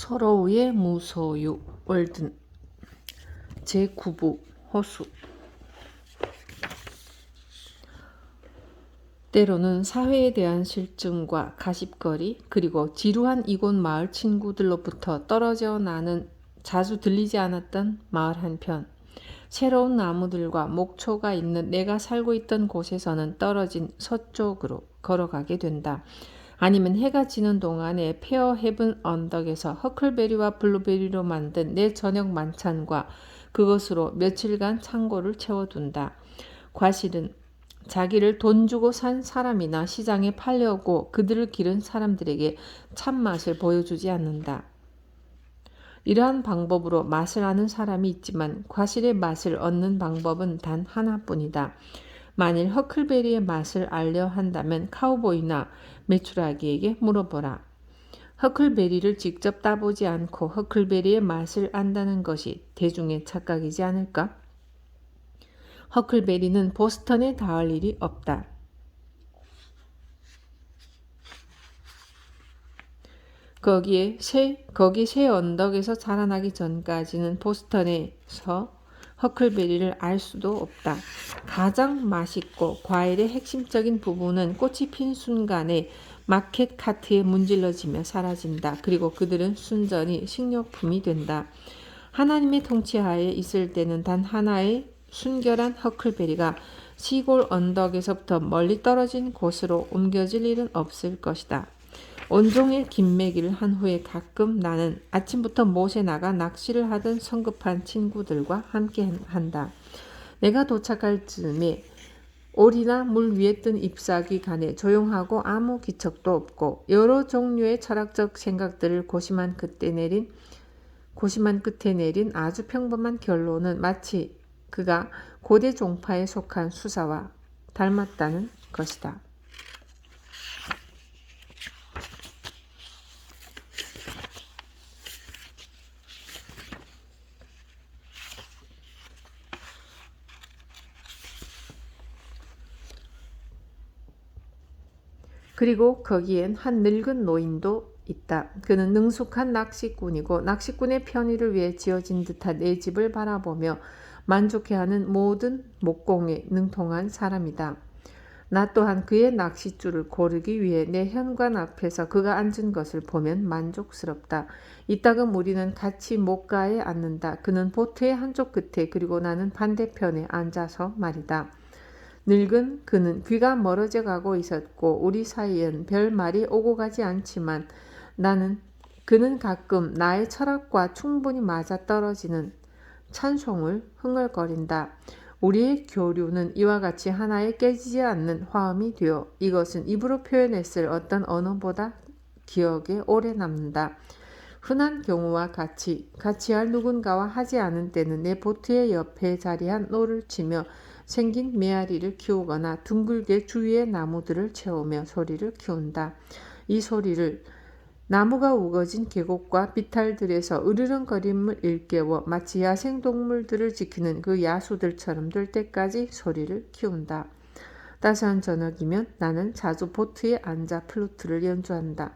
서러우의 무소유 월든 제9부 호수. 때로는 사회에 대한 실증과 가십거리 그리고 지루한 이곳 마을 친구들로부터 떨어져 나는 자주 들리지 않았던 마을 한편, 새로운 나무들과 목초가 있는 내가 살고 있던 곳에서는 떨어진 서쪽으로 걸어가게 된다. 아니면 해가 지는 동안에 페어 헤븐 언덕에서 허클베리와 블루베리로 만든 내 저녁 만찬과 그것으로 며칠간 창고를 채워둔다. 과실은 자기를 돈 주고 산 사람이나 시장에 팔려고 그들을 기른 사람들에게 참맛을 보여주지 않는다. 이러한 방법으로 맛을 아는 사람이 있지만 과실의 맛을 얻는 방법은 단 하나뿐이다. 만일 허클베리의 맛을 알려 한다면 카우보이나 메추라기에게 물어보라. 허클베리를 직접 따보지 않고 허클베리의 맛을 안다는 것이 대중의 착각이지 않을까? 허클베리는 보스턴에 닿을 일이 없다. 거기 새 언덕에서 자라나기 전까지는 보스턴에서 허클베리를 알 수도 없다. 가장 맛있고 과일의 핵심적인 부분은 꽃이 핀 순간에 마켓 카트에 문질러지며 사라진다. 그리고 그들은 순전히 식료품이 된다. 하나님의 통치하에 있을 때는 단 하나의 순결한 허클베리가 시골 언덕에서부터 멀리 떨어진 곳으로 옮겨질 일은 없을 것이다. 온종일 김매기를 한 후에 가끔 나는 아침부터 못에 나가 낚시를 하던 성급한 친구들과 함께 한다. 내가 도착할 즈음에 오리나 물 위에 뜬 잎사귀 간에 조용하고 아무 기척도 없고 여러 종류의 철학적 생각들을 고심한 끝에 내린 아주 평범한 결론은 마치 그가 고대 종파에 속한 수사와 닮았다는 것이다. 그리고 거기엔 한 늙은 노인도 있다. 그는 능숙한 낚시꾼이고 낚시꾼의 편의를 위해 지어진 듯한 내 집을 바라보며 만족해하는 모든 목공에 능통한 사람이다. 나 또한 그의 낚싯줄을 고르기 위해 내 현관 앞에서 그가 앉은 것을 보면 만족스럽다. 이따금 우리는 같이 목가에 앉는다. 그는 보트의 한쪽 끝에 그리고 나는 반대편에 앉아서 말이다. 늙은 그는 귀가 멀어져 가고 있었고 우리 사이엔 별 말이 오고 가지 않지만 그는 가끔 나의 철학과 충분히 맞아떨어지는 찬송을 흥얼거린다. 우리의 교류는 이와 같이 하나에 깨지지 않는 화음이 되어 이것은 입으로 표현했을 어떤 언어보다 기억에 오래 남는다. 흔한 경우와 같이 할 누군가와 하지 않은 때는 내 보트의 옆에 자리한 노를 치며 생긴 메아리를 키우거나 둥글게 주위의 나무들을 채우며 소리를 키운다. 이 소리를 나무가 우거진 계곡과 비탈들에서 으르렁거림을 일깨워 마치 야생동물들을 지키는 그 야수들처럼 될 때까지 소리를 키운다. 따스한 저녁이면 나는 자주 보트에 앉아 플루트를 연주한다.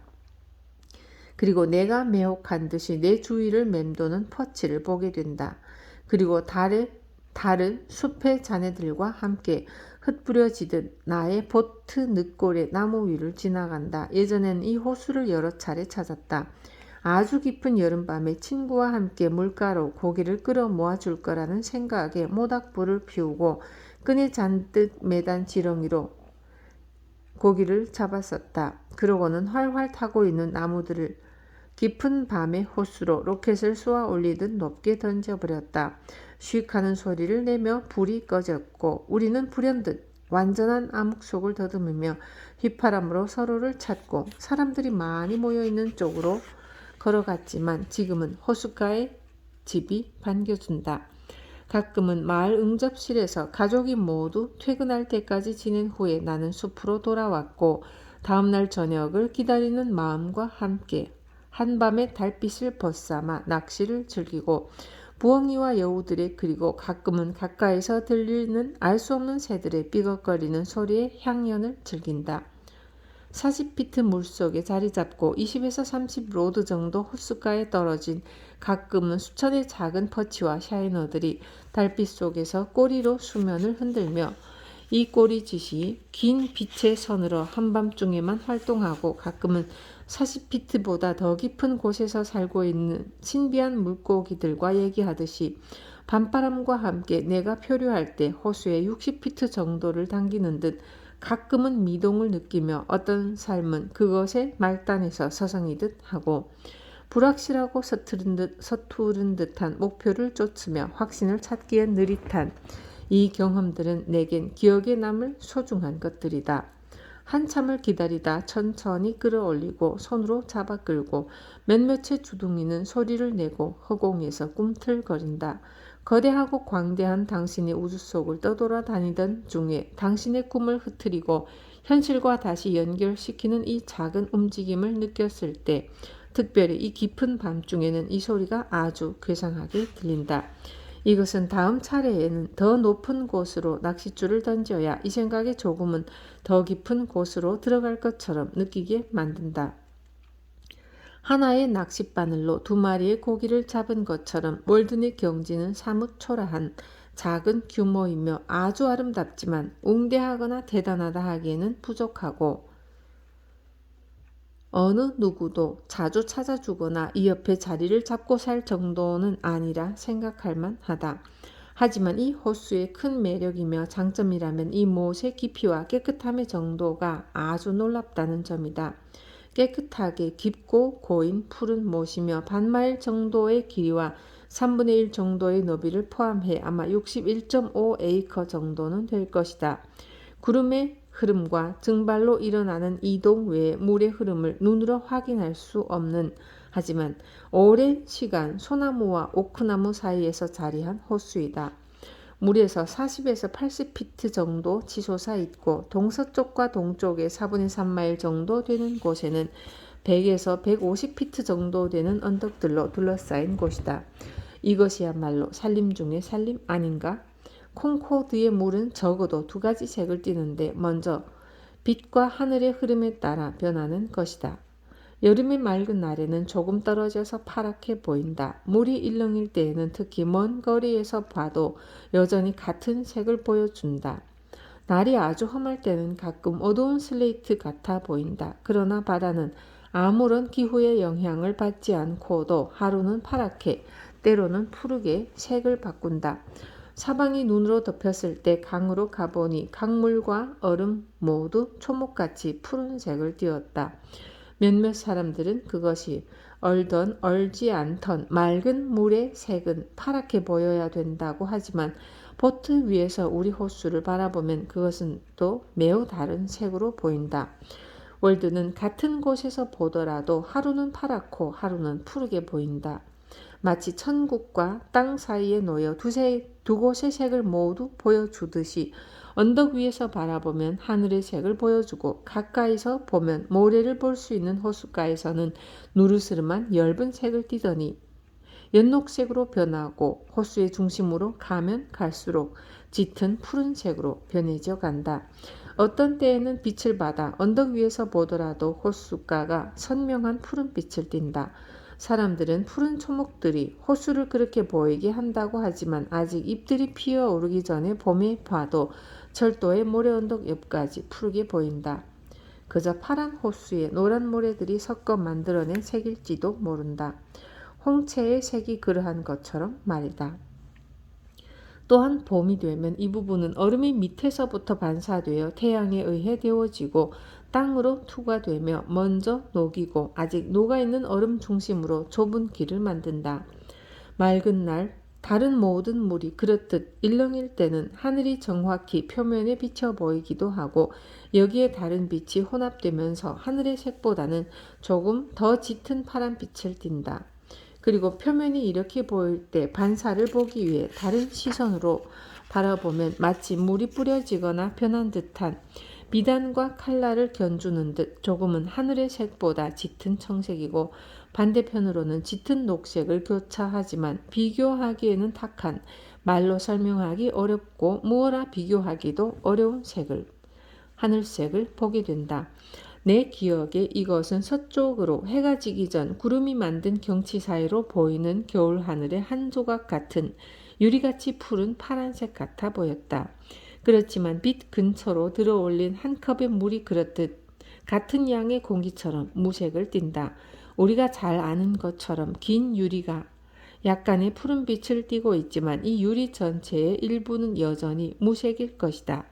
그리고 내가 매혹한 듯이 내 주위를 맴도는 퍼치를 보게 된다. 그리고 다른 숲의 자네들과 함께 흩뿌려지듯 나의 보트 늪골의 나무 위를 지나간다. 예전엔 이 호수를 여러 차례 찾았다. 아주 깊은 여름밤에 친구와 함께 물가로 고기를 끌어 모아줄 거라는 생각에 모닥불을 피우고 끈에 잔뜩 매단 지렁이로 고기를 잡았었다. 그러고는 활활 타고 있는 나무들을 깊은 밤의 호수로 로켓을 쏘아 올리듯 높게 던져버렸다. 슉 하는 소리를 내며 불이 꺼졌고 우리는 불현듯 완전한 암흑 속을 더듬으며 휘파람으로 서로를 찾고 사람들이 많이 모여있는 쪽으로 걸어갔지만 지금은 호숫가에 집이 반겨준다. 가끔은 마을 응접실에서 가족이 모두 퇴근할 때까지 지낸 후에 나는 숲으로 돌아왔고 다음날 저녁을 기다리는 마음과 함께 한밤의 달빛을 벗삼아 낚시를 즐기고 부엉이와 여우들의 그리고 가끔은 가까이서 들리는 알 수 없는 새들의 삐걱거리는 소리의 향연을 즐긴다. 40피트 물속에 자리 잡고 20에서 30 로드 정도 호숫가에 떨어진 가끔은 수천의 작은 퍼치와 샤이너들이 달빛 속에서 꼬리로 수면을 흔들며 이 꼬리짓이 긴 빛의 선으로 한밤중에만 활동하고 가끔은 40피트보다 더 깊은 곳에서 살고 있는 신비한 물고기들과 얘기하듯이 밤바람과 함께 내가 표류할 때 호수에 60피트 정도를 당기는 듯 가끔은 미동을 느끼며 어떤 삶은 그것의 말단에서 서성이듯 하고 불확실하고 서투른 듯한 목표를 쫓으며 확신을 찾기엔 느릿한 이 경험들은 내겐 기억에 남을 소중한 것들이다. 한참을 기다리다 천천히 끌어올리고 손으로 잡아 끌고 몇몇의 주둥이는 소리를 내고 허공에서 꿈틀거린다. 거대하고 광대한 당신의 우주 속을 떠돌아다니던 중에 당신의 꿈을 흐트리고 현실과 다시 연결시키는 이 작은 움직임을 느꼈을 때 특별히 이 깊은 밤중에는 이 소리가 아주 괴상하게 들린다. 이것은 다음 차례에는 더 높은 곳으로 낚싯줄을 던져야 이 생각에 조금은 더 깊은 곳으로 들어갈 것처럼 느끼게 만든다. 하나의 낚싯바늘로 두 마리의 고기를 잡은 것처럼 몰든의 경지는 사뭇 초라한 작은 규모이며 아주 아름답지만 웅대하거나 대단하다 하기에는 부족하고 어느 누구도 자주 찾아주거나 이 옆에 자리를 잡고 살 정도는 아니라 생각할 만하다. 하지만 이 호수의 큰 매력이며 장점이라면 이 못의 깊이와 깨끗함의 정도가 아주 놀랍다는 점이다. 깨끗하게 깊고 고인 푸른 못이며 반마일 정도의 길이와 3분의 1 정도의 너비를 포함해 아마 61.5 에이커 정도는 될 것이다. 구름의 흐름과 증발로 일어나는 이동 외에 물의 흐름을 눈으로 확인할 수 없는 하지만 오랜 시간 소나무와 오크나무 사이에서 자리한 호수이다. 물에서 40에서 80피트 정도 치솟아 있고 동서쪽과 동쪽의 4분의 3마일 정도 되는 곳에는 100에서 150피트 정도 되는 언덕들로 둘러싸인 곳이다. 이것이야말로 산림 중의 산림 아닌가? 콩코드의 물은 적어도 두 가지 색을 띠는데 먼저 빛과 하늘의 흐름에 따라 변하는 것이다. 여름의 맑은 날에는 조금 떨어져서 파랗게 보인다. 물이 일렁일 때에는 특히 먼 거리에서 봐도 여전히 같은 색을 보여준다. 날이 아주 험할 때는 가끔 어두운 슬레이트 같아 보인다. 그러나 바다는 아무런 기후의 영향을 받지 않고도 하루는 파랗게 때로는 푸르게 색을 바꾼다. 사방이 눈으로 덮였을 때 강으로 가보니 강물과 얼음 모두 초목같이 푸른색을 띠었다. 몇몇 사람들은 그것이 얼던 얼지 않던 맑은 물의 색은 파랗게 보여야 된다고 하지만 보트 위에서 우리 호수를 바라보면 그것은 또 매우 다른 색으로 보인다. 월드는 같은 곳에서 보더라도 하루는 파랗고 하루는 푸르게 보인다. 마치 천국과 땅 사이에 놓여 두 곳의 색을 모두 보여주듯이 언덕 위에서 바라보면 하늘의 색을 보여주고 가까이서 보면 모래를 볼 수 있는 호숫가에서는 누르스름한 엷은 색을 띠더니 연녹색으로 변하고 호수의 중심으로 가면 갈수록 짙은 푸른색으로 변해져 간다. 어떤 때에는 빛을 받아 언덕 위에서 보더라도 호숫가가 선명한 푸른빛을 띈다. 사람들은 푸른 초목들이 호수를 그렇게 보이게 한다고 하지만 아직 잎들이 피어오르기 전에 봄에 봐도 철도의 모래언덕 옆까지 푸르게 보인다. 그저 파란 호수에 노란 모래들이 섞어 만들어낸 색일지도 모른다. 홍채의 색이 그러한 것처럼 말이다. 또한 봄이 되면 이 부분은 얼음이 밑에서부터 반사되어 태양에 의해 데워지고 땅으로 투과되며 먼저 녹이고 아직 녹아있는 얼음 중심으로 좁은 길을 만든다. 맑은 날 다른 모든 물이 그렇듯 일렁일 때는 하늘이 정확히 표면에 비쳐 보이기도 하고 여기에 다른 빛이 혼합되면서 하늘의 색보다는 조금 더 짙은 파란빛을 띈다. 그리고 표면이 이렇게 보일 때 반사를 보기 위해 다른 시선으로 바라보면 마치 물이 뿌려지거나 변한 듯한 비단과 칼날을 견주는 듯 조금은 하늘의 색보다 짙은 청색이고 반대편으로는 짙은 녹색을 교차하지만 비교하기에는 탁한 말로 설명하기 어렵고 무어라 비교하기도 어려운 색을 하늘색을 보게 된다. 내 기억에 이것은 서쪽으로 해가 지기 전 구름이 만든 경치 사이로 보이는 겨울 하늘의 한 조각 같은 유리같이 푸른 파란색 같아 보였다. 그렇지만 빛 근처로 들어올린 한 컵의 물이 그렇듯 같은 양의 공기처럼 무색을 띈다. 우리가 잘 아는 것처럼 긴 유리가 약간의 푸른 빛을 띠고 있지만 이 유리 전체의 일부는 여전히 무색일 것이다.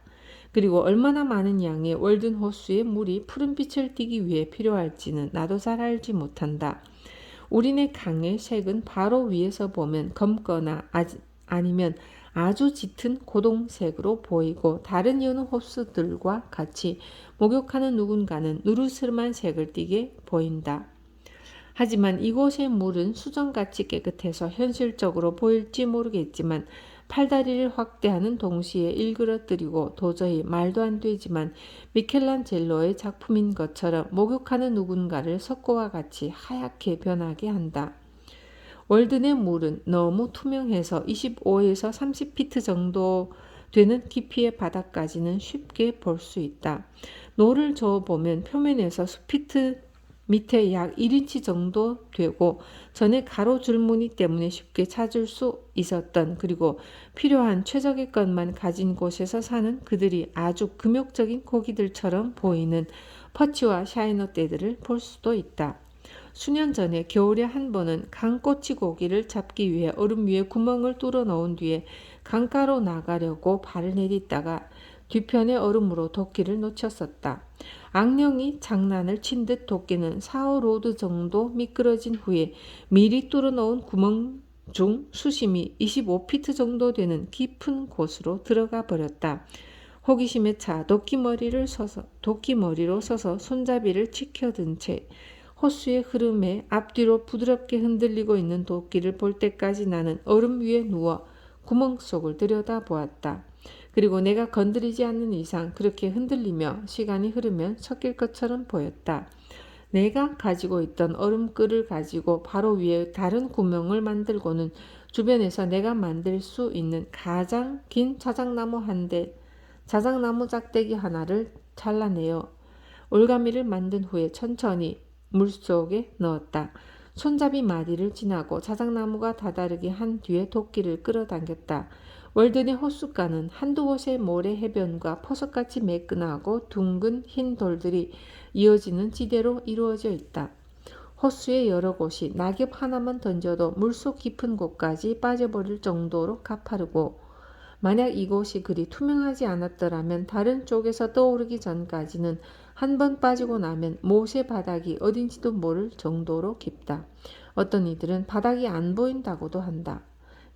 그리고 얼마나 많은 양의 월든 호수에 물이 푸른 빛을 띠기 위해 필요할지는 나도 잘 알지 못한다. 우리네 강의 색은 바로 위에서 보면 검거나 아니면 아주 짙은 고동색으로 보이고 다른 여느 호수들과 같이 목욕하는 누군가는 누르스름한 색을 띠게 보인다. 하지만 이곳의 물은 수정같이 깨끗해서 현실적으로 보일지 모르겠지만 팔다리를 확대하는 동시에 일그러뜨리고 도저히 말도 안 되지만 미켈란젤로의 작품인 것처럼 목욕하는 누군가를 석고와 같이 하얗게 변하게 한다. 월든의 물은 너무 투명해서 25에서 30피트 정도 되는 깊이의 바닥까지는 쉽게 볼 수 있다. 노를 저어보면 표면에서 수피트 밑에 약 1인치 정도 되고 전에 가로 줄무늬 때문에 쉽게 찾을 수 있었던 그리고 필요한 최적의 것만 가진 곳에서 사는 그들이 아주 금욕적인 고기들처럼 보이는 퍼치와 샤이너 떼들을 볼 수도 있다. 수년 전에 겨울에 한 번은 강꼬치 고기를 잡기 위해 얼음 위에 구멍을 뚫어 넣은 뒤에 강가로 나가려고 발을 내딛다가 뒤편의 얼음으로 도끼를 놓쳤었다. 악령이 장난을 친 듯 도끼는 4~5로드 정도 미끄러진 후에 미리 뚫어 놓은 구멍 중 수심이 25피트 정도 되는 깊은 곳으로 들어가 버렸다. 호기심에 차 도끼머리로 서서 손잡이를 치켜든 채 호수의 흐름에 앞뒤로 부드럽게 흔들리고 있는 도끼를 볼 때까지 나는 얼음 위에 누워 구멍 속을 들여다보았다. 그리고 내가 건드리지 않는 이상 그렇게 흔들리며 시간이 흐르면 섞일 것처럼 보였다. 내가 가지고 있던 얼음끌을 가지고 바로 위에 다른 구멍을 만들고는 주변에서 내가 만들 수 있는 가장 긴 자작나무 짝대기 하나를 잘라내어 올가미를 만든 후에 천천히 물속에 넣었다. 손잡이 마디를 지나고 자작나무가 다다르게 한 뒤에 도끼를 끌어당겼다. 월든의 호숫가는 한두 곳의 모래 해변과 포석같이 매끈하고 둥근 흰 돌들이 이어지는 지대로 이루어져 있다. 호수의 여러 곳이 낙엽 하나만 던져도 물속 깊은 곳까지 빠져버릴 정도로 가파르고 만약 이곳이 그리 투명하지 않았더라면 다른 쪽에서 떠오르기 전까지는 한 번 빠지고 나면 못의 바닥이 어딘지도 모를 정도로 깊다. 어떤 이들은 바닥이 안 보인다고도 한다.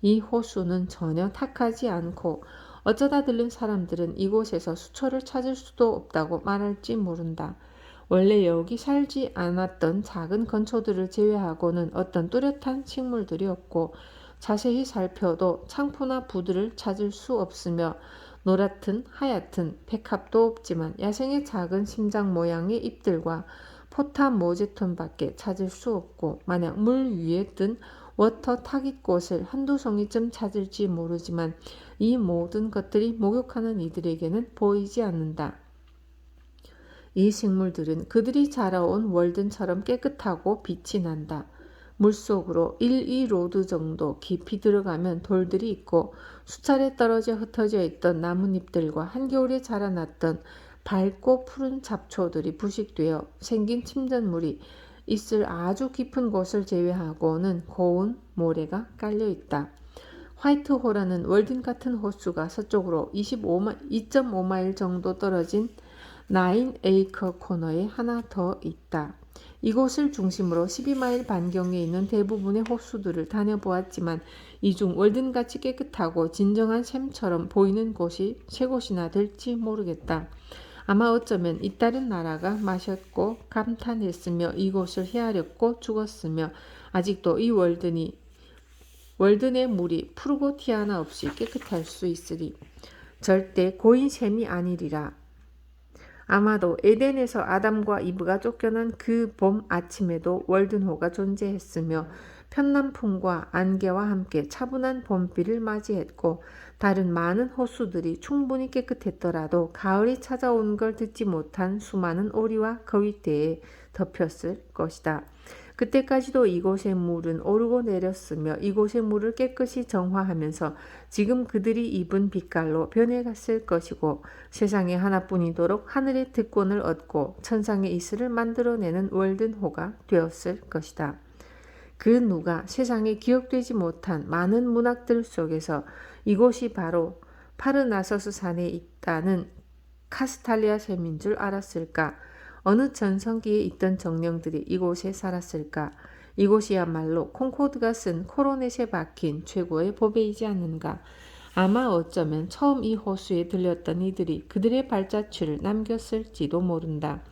이 호수는 전혀 탁하지 않고 어쩌다 들른 사람들은 이곳에서 수초를 찾을 수도 없다고 말할지 모른다. 원래 여기 살지 않았던 작은 건초들을 제외하고는 어떤 뚜렷한 식물들이 없고 자세히 살펴도 창포나 부들을 찾을 수 없으며 노랗든 하얗든 백합도 없지만 야생의 작은 심장 모양의 잎들과 포타 모제톤밖에 찾을 수 없고 만약 물 위에 뜬 워터 타깃꽃을 한두 송이쯤 찾을지 모르지만 이 모든 것들이 목욕하는 이들에게는 보이지 않는다. 이 식물들은 그들이 자라온 월든처럼 깨끗하고 빛이 난다. 물속으로 1~2로드 정도 깊이 들어가면 돌들이 있고 수차례 떨어져 흩어져 있던 나뭇잎들과 한겨울에 자라났던 밝고 푸른 잡초들이 부식되어 생긴 침전물이 있을 아주 깊은 곳을 제외하고는 고운 모래가 깔려 있다. 화이트홀라는 월든 같은 호수가 서쪽으로 2.5마일 정도 떨어진 9에이커 코너에 하나 더 있다. 이곳을 중심으로 12마일 반경에 있는 대부분의 호수들을 다녀보았지만 이 중 월든같이 깨끗하고 진정한 샘처럼 보이는 곳이 세 곳이나 될지 모르겠다. 아마 어쩌면 이따른 나라가 마셨고 감탄했으며 이곳을 헤아렸고 죽었으며 아직도 이 월든의 물이 푸르고 티 하나 없이 깨끗할 수 있으리. 절대 고인 셈이 아니리라. 아마도 에덴에서 아담과 이브가 쫓겨난 그 봄 아침에도 월든호가 존재했으며 편남풍과 안개와 함께 차분한 봄비를 맞이했고 다른 많은 호수들이 충분히 깨끗했더라도 가을이 찾아온 걸 듣지 못한 수많은 오리와 거위떼에 덮였을 것이다. 그때까지도 이곳의 물은 오르고 내렸으며 이곳의 물을 깨끗이 정화하면서 지금 그들이 입은 빛깔로 변해갔을 것이고 세상에 하나뿐이도록 하늘의 특권을 얻고 천상의 이슬을 만들어내는 월든호가 되었을 것이다. 그 누가 세상에 기억되지 못한 많은 문학들 속에서 이곳이 바로 파르나서스 산에 있다는 카스탈리아 샘인 줄 알았을까? 어느 전성기에 있던 정령들이 이곳에 살았을까? 이곳이야말로 콩코드가 쓴 코로넷에 박힌 최고의 보배이지 않는가? 아마 어쩌면 처음 이 호수에 들렸던 이들이 그들의 발자취를 남겼을지도 모른다.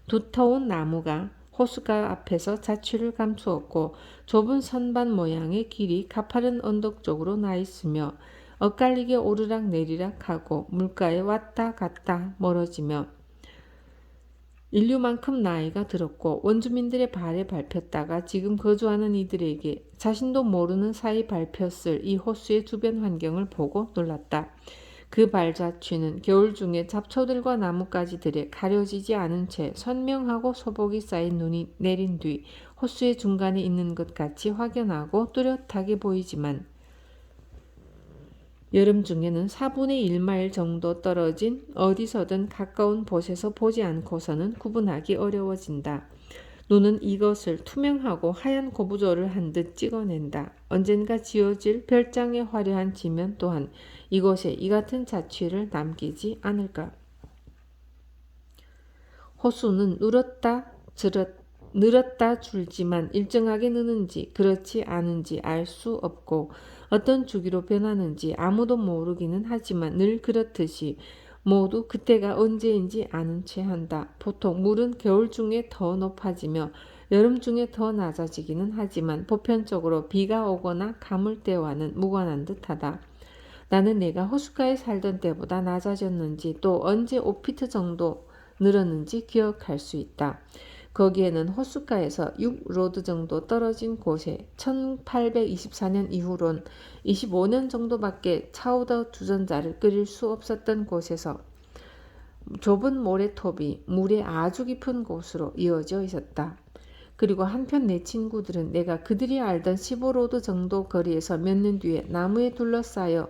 두터운 나무가 호수가 앞에서 자취를 감추었고 좁은 선반 모양의 길이 가파른 언덕 쪽으로 나 있으며 엇갈리게 오르락 내리락 하고 물가에 왔다 갔다 멀어지며 인류만큼 나이가 들었고 원주민들의 발에 밟혔다가 지금 거주하는 이들에게 자신도 모르는 사이 밟혔을 이 호수의 주변 환경을 보고 놀랐다. 그 발자취는 겨울 중에 잡초들과 나뭇가지들에 가려지지 않은 채 선명하고 소복이 쌓인 눈이 내린 뒤 호수의 중간에 있는 것 같이 확연하고 뚜렷하게 보이지만 여름 중에는 4분의 1마일 정도 떨어진 어디서든 가까운 곳에서 보지 않고서는 구분하기 어려워진다. 눈은 이것을 투명하고 하얀 고부조를 한 듯 찍어낸다. 언젠가 지어질 별장의 화려한 지면 또한 이곳에 이 같은 자취를 남기지 않을까. 호수는 늘었다 줄지만 일정하게 느는지 그렇지 않은지 알 수 없고 어떤 주기로 변하는지 아무도 모르기는 하지만 늘 그렇듯이 모두 그때가 언제인지 아는 채 한다. 보통 물은 겨울 중에 더 높아지며 여름 중에 더 낮아지기는 하지만 보편적으로 비가 오거나 가물 때와는 무관한 듯하다. 나는 내가 호숫가에 살던 때보다 낮아졌는지 또 언제 5피트 정도 늘었는지 기억할 수 있다. 거기에는 호숫가에서 6로드 정도 떨어진 곳에 1824년 이후론 25년 정도밖에 차우더 주전자를 끓일 수 없었던 곳에서 좁은 모래톱이 물의 아주 깊은 곳으로 이어져 있었다. 그리고 한편 내 친구들은 내가 그들이 알던 15로드 정도 거리에서 몇 년 뒤에 나무에 둘러싸여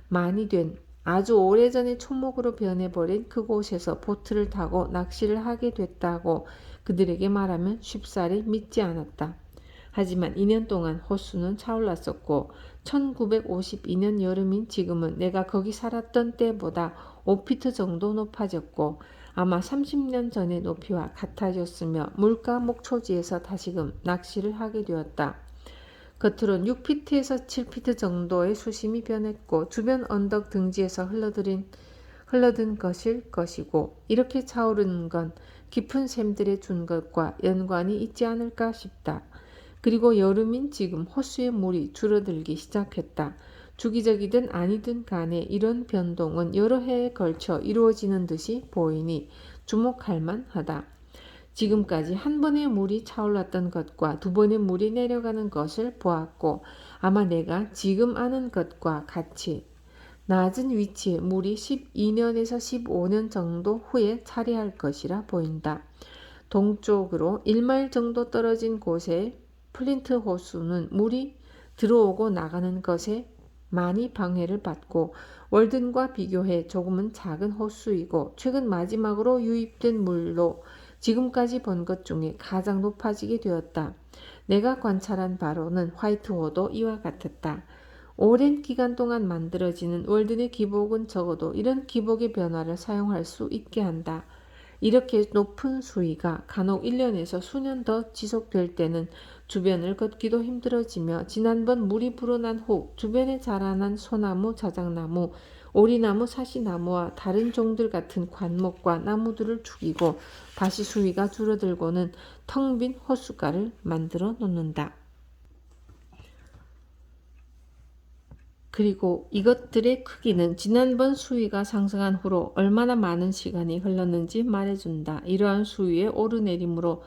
많이 된 아주 오래전에 초목으로 변해버린 그곳에서 보트를 타고 낚시를 하게 됐다고 그들에게 말하면 쉽사리 믿지 않았다. 하지만 2년 동안 호수는 차올랐었고 1952년 여름인 지금은 내가 거기 살았던 때보다 5피트 정도 높아졌고 아마 30년 전의 높이와 같아졌으며 물가 목초지에서 다시금 낚시를 하게 되었다. 겉으론 6피트에서 7피트 정도의 수심이 변했고 주변 언덕 등지에서 흘러든 것일 것이고 이렇게 차오르는 건 깊은 샘들의 준 것과 연관이 있지 않을까 싶다. 그리고 여름인 지금 호수의 물이 줄어들기 시작했다. 주기적이든 아니든 간에 이런 변동은 여러 해에 걸쳐 이루어지는 듯이 보이니 주목할 만하다. 지금까지 한 번의 물이 차올랐던 것과 두 번의 물이 내려가는 것을 보았고 아마 내가 지금 아는 것과 같이 낮은 위치에 물이 12년에서 15년 정도 후에 차례할 것이라 보인다. 동쪽으로 1마일 정도 떨어진 곳에 플린트 호수는 물이 들어오고 나가는 것에 많이 방해를 받고 월든과 비교해 조금은 작은 호수이고 최근 마지막으로 유입된 물로 지금까지 본 것 중에 가장 높아지게 되었다. 내가 관찰한 바로는 화이트호도 이와 같았다. 오랜 기간 동안 만들어지는 월든의 기복은 적어도 이런 기복의 변화를 사용할 수 있게 한다. 이렇게 높은 수위가 간혹 1년에서 수년 더 지속될 때는 주변을 걷기도 힘들어지며 지난번 물이 불어난 후 주변에 자라난 소나무, 자작나무, 오리나무, 사시나무와 다른 종들 같은 관목과 나무들을 죽이고 다시 수위가 줄어들고는 텅 빈 호숫가를 만들어 놓는다. 그리고 이것들의 크기는 지난번 수위가 상승한 후로 얼마나 많은 시간이 흘렀는지 말해준다. 이러한 수위의 오르내림으로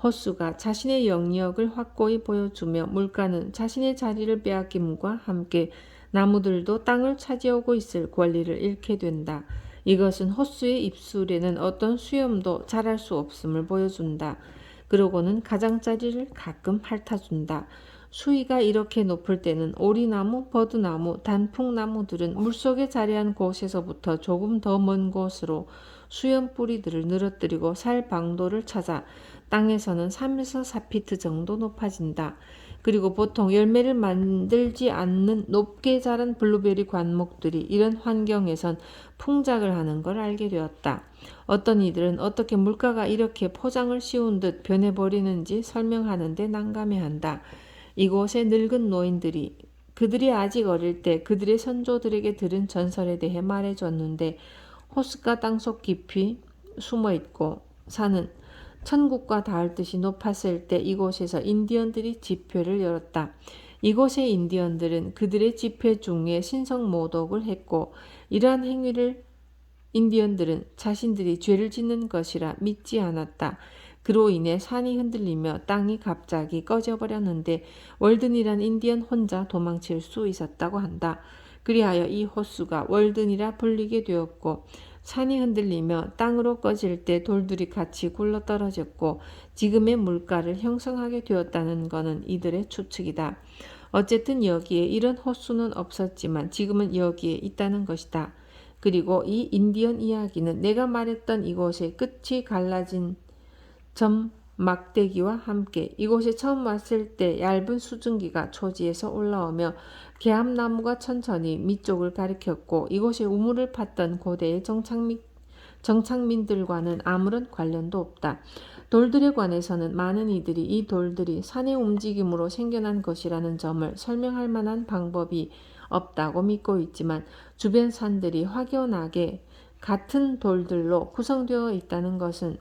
호수가 자신의 영역을 확고히 보여주며 물가는 자신의 자리를 빼앗김과 함께 나무들도 땅을 차지하고 있을 권리를 잃게 된다. 이것은 호수의 입술에는 어떤 수염도 자랄 수 없음을 보여준다. 그러고는 가장자리를 가끔 핥아준다. 수위가 이렇게 높을 때는 오리나무, 버드나무, 단풍나무들은 물속에 자리한 곳에서부터 조금 더 먼 곳으로 수염 뿌리들을 늘어뜨리고 살 방도를 찾아 땅에서는 3에서 4피트 정도 높아진다. 그리고 보통 열매를 만들지 않는 높게 자란 블루베리 관목들이 이런 환경에선 풍작을 하는 걸 알게 되었다. 어떤 이들은 어떻게 물가가 이렇게 포장을 씌운 듯 변해버리는지 설명하는데 난감해한다. 이곳의 늙은 노인들이 그들이 아직 어릴 때 그들의 선조들에게 들은 전설에 대해 말해줬는데 호숫가 땅속 깊이 숨어있고 사는 천국과 닿을 듯이 높았을 때 이곳에서 인디언들이 집회를 열었다. 이곳의 인디언들은 그들의 집회 중에 신성 모독을 했고 이러한 행위를 인디언들은 자신들이 죄를 짓는 것이라 믿지 않았다. 그로 인해 산이 흔들리며 땅이 갑자기 꺼져버렸는데 월든이란 인디언 혼자 도망칠 수 있었다고 한다. 그리하여 이 호수가 월든이라 불리게 되었고 산이 흔들리며 땅으로 꺼질 때 돌들이 같이 굴러떨어졌고 지금의 물가를 형성하게 되었다는 것은 이들의 추측이다. 어쨌든 여기에 이런 호수는 없었지만 지금은 여기에 있다는 것이다. 그리고 이 인디언 이야기는 내가 말했던 이곳의 끝이 갈라진 점 막대기와 함께 이곳에 처음 왔을 때 얇은 수증기가 초지에서 올라오며 개암나무가 천천히 밑쪽을 가리켰고 이곳에 우물을 팠던 고대의 정착민들과는 아무런 관련도 없다. 돌들에 관해서는 많은 이들이 이 돌들이 산의 움직임으로 생겨난 것이라는 점을 설명할 만한 방법이 없다고 믿고 있지만 주변 산들이 확연하게 같은 돌들로 구성되어 있다는 것은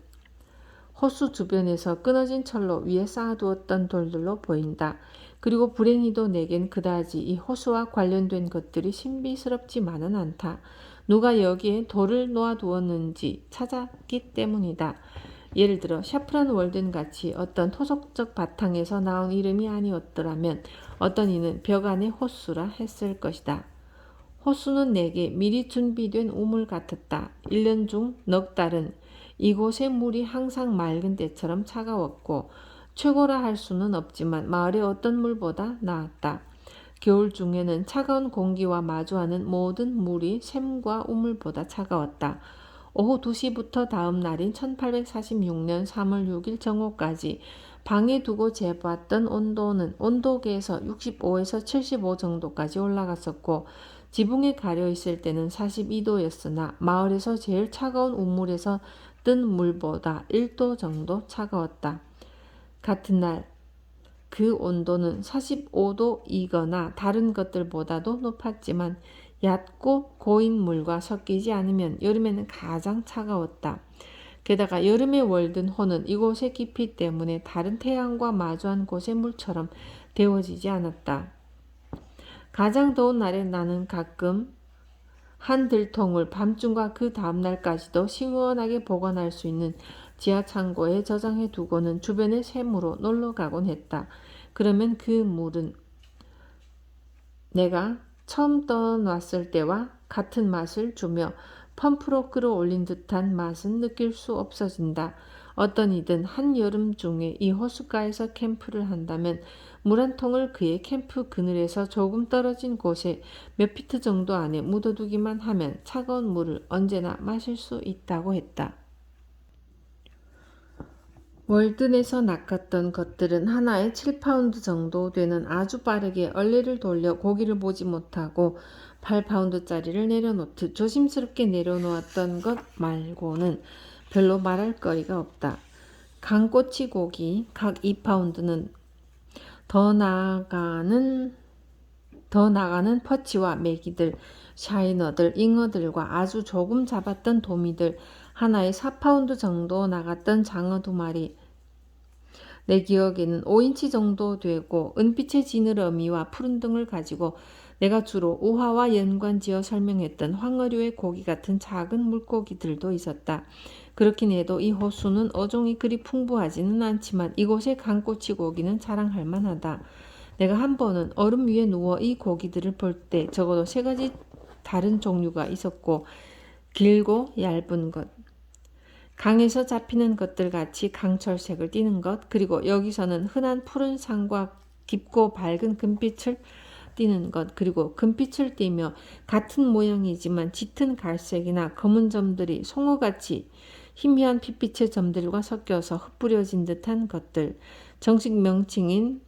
호수 주변에서 끊어진 철로 위에 쌓아두었던 돌들로 보인다. 그리고 불행히도 내겐 그다지 이 호수와 관련된 것들이 신비스럽지만은 않다. 누가 여기에 돌을 놓아두었는지 찾았기 때문이다. 예를 들어 샤프란 월든 같이 어떤 토속적 바탕에서 나온 이름이 아니었더라면 어떤 이는 벽 안에 호수라 했을 것이다. 호수는 내게 미리 준비된 우물 같았다. 1년 중 넉 달은 이곳의 물이 항상 맑은 때처럼 차가웠고 최고라 할 수는 없지만 마을의 어떤 물보다 나았다. 겨울 중에는 차가운 공기와 마주하는 모든 물이 샘과 우물보다 차가웠다. 오후 2시부터 다음 날인 1846년 3월 6일 정오까지 방에 두고 재봤던 온도는 온도계에서 65에서 75 정도까지 올라갔었고 지붕에 가려 있을 때는 42도였으나 마을에서 제일 차가운 우물에서 뜬 물보다 1도 정도 차가웠다. 같은 날 그 온도는 45도이거나 다른 것들보다도 높았지만 얕고 고인 물과 섞이지 않으면 여름에는 가장 차가웠다. 게다가 여름의 월든호는 이곳의 깊이 때문에 다른 태양과 마주한 곳의 물처럼 데워지지 않았다. 가장 더운 날에 나는 가끔 한 들통을 밤중과 그 다음날까지도 시원하게 보관할 수 있는 지하 창고에 저장해 두고는 주변의 샘으로 놀러 가곤 했다. 그러면 그 물은 내가 처음 떠났을 때와 같은 맛을 주며 펌프로 끌어올린 듯한 맛은 느낄 수 없어진다. 어떤 이든 한여름 중에 이 호숫가에서 캠프를 한다면 물 한 통을 그의 캠프 그늘에서 조금 떨어진 곳에 몇 피트 정도 안에 묻어두기만 하면 차가운 물을 언제나 마실 수 있다고 했다. 월든에서 낚았던 것들은 하나에 7파운드 정도 되는 아주 빠르게 얼레를 돌려 고기를 보지 못하고 8파운드짜리를 내려놓듯 조심스럽게 내려놓았던 것 말고는 별로 말할 거리가 없다. 강꼬치 고기 각 2파운드는 더 나아가는 퍼치와 메기들, 샤이너들, 잉어들과 아주 조금 잡았던 도미들, 하나에 4파운드 정도 나갔던 장어 2마리, 내 기억에는 5인치 정도 되고 은빛의 지느러미와 푸른 등을 가지고 내가 주로 우화와 연관지어 설명했던 황어류의 고기 같은 작은 물고기들도 있었다. 그렇긴 해도 이 호수는 어종이 그리 풍부하지는 않지만 이곳의 강꼬치 고기는 자랑할 만하다. 내가 한 번은 얼음 위에 누워 이 고기들을 볼 때 적어도 3가지 다른 종류가 있었고, 길고 얇은 것, 강에서 잡히는 것들 같이 강철색을 띠는 것, 그리고 여기서는 흔한 푸른 산과 깊고 밝은 금빛을 띠는 것, 그리고 금빛을 띠며 같은 모양이지만 짙은 갈색이나 검은 점들이 송어같이 희미한 핏빛의 점들과 섞여서 흩뿌려진 듯한 것들. 정식 명칭인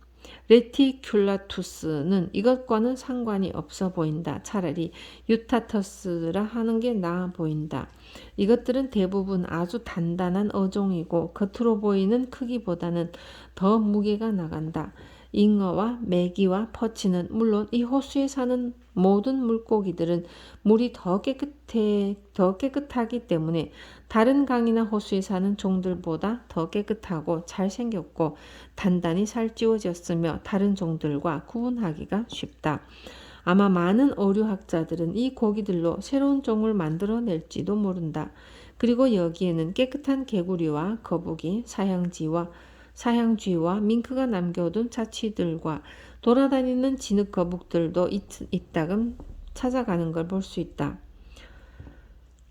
레티큘라투스는 이것과는 상관이 없어 보인다. 차라리 유타터스라 하는 게 나아 보인다. 이것들은 대부분 아주 단단한 어종이고 겉으로 보이는 크기보다는 더 무게가 나간다. 잉어와 메기와 퍼치는 물론 이 호수에 사는 모든 물고기들은 물이 더 깨끗하기 때문에 다른 강이나 호수에 사는 종들보다 더 깨끗하고 잘생겼고 단단히 살찌워졌으며 다른 종들과 구분하기가 쉽다. 아마 많은 어류학자들은 이 고기들로 새로운 종을 만들어낼지도 모른다. 그리고 여기에는 깨끗한 개구리와 거북이, 사형쥐와 밍크가 남겨둔 자취들과 돌아다니는 진흙거북들도 이따금 찾아가는 걸 볼 수 있다.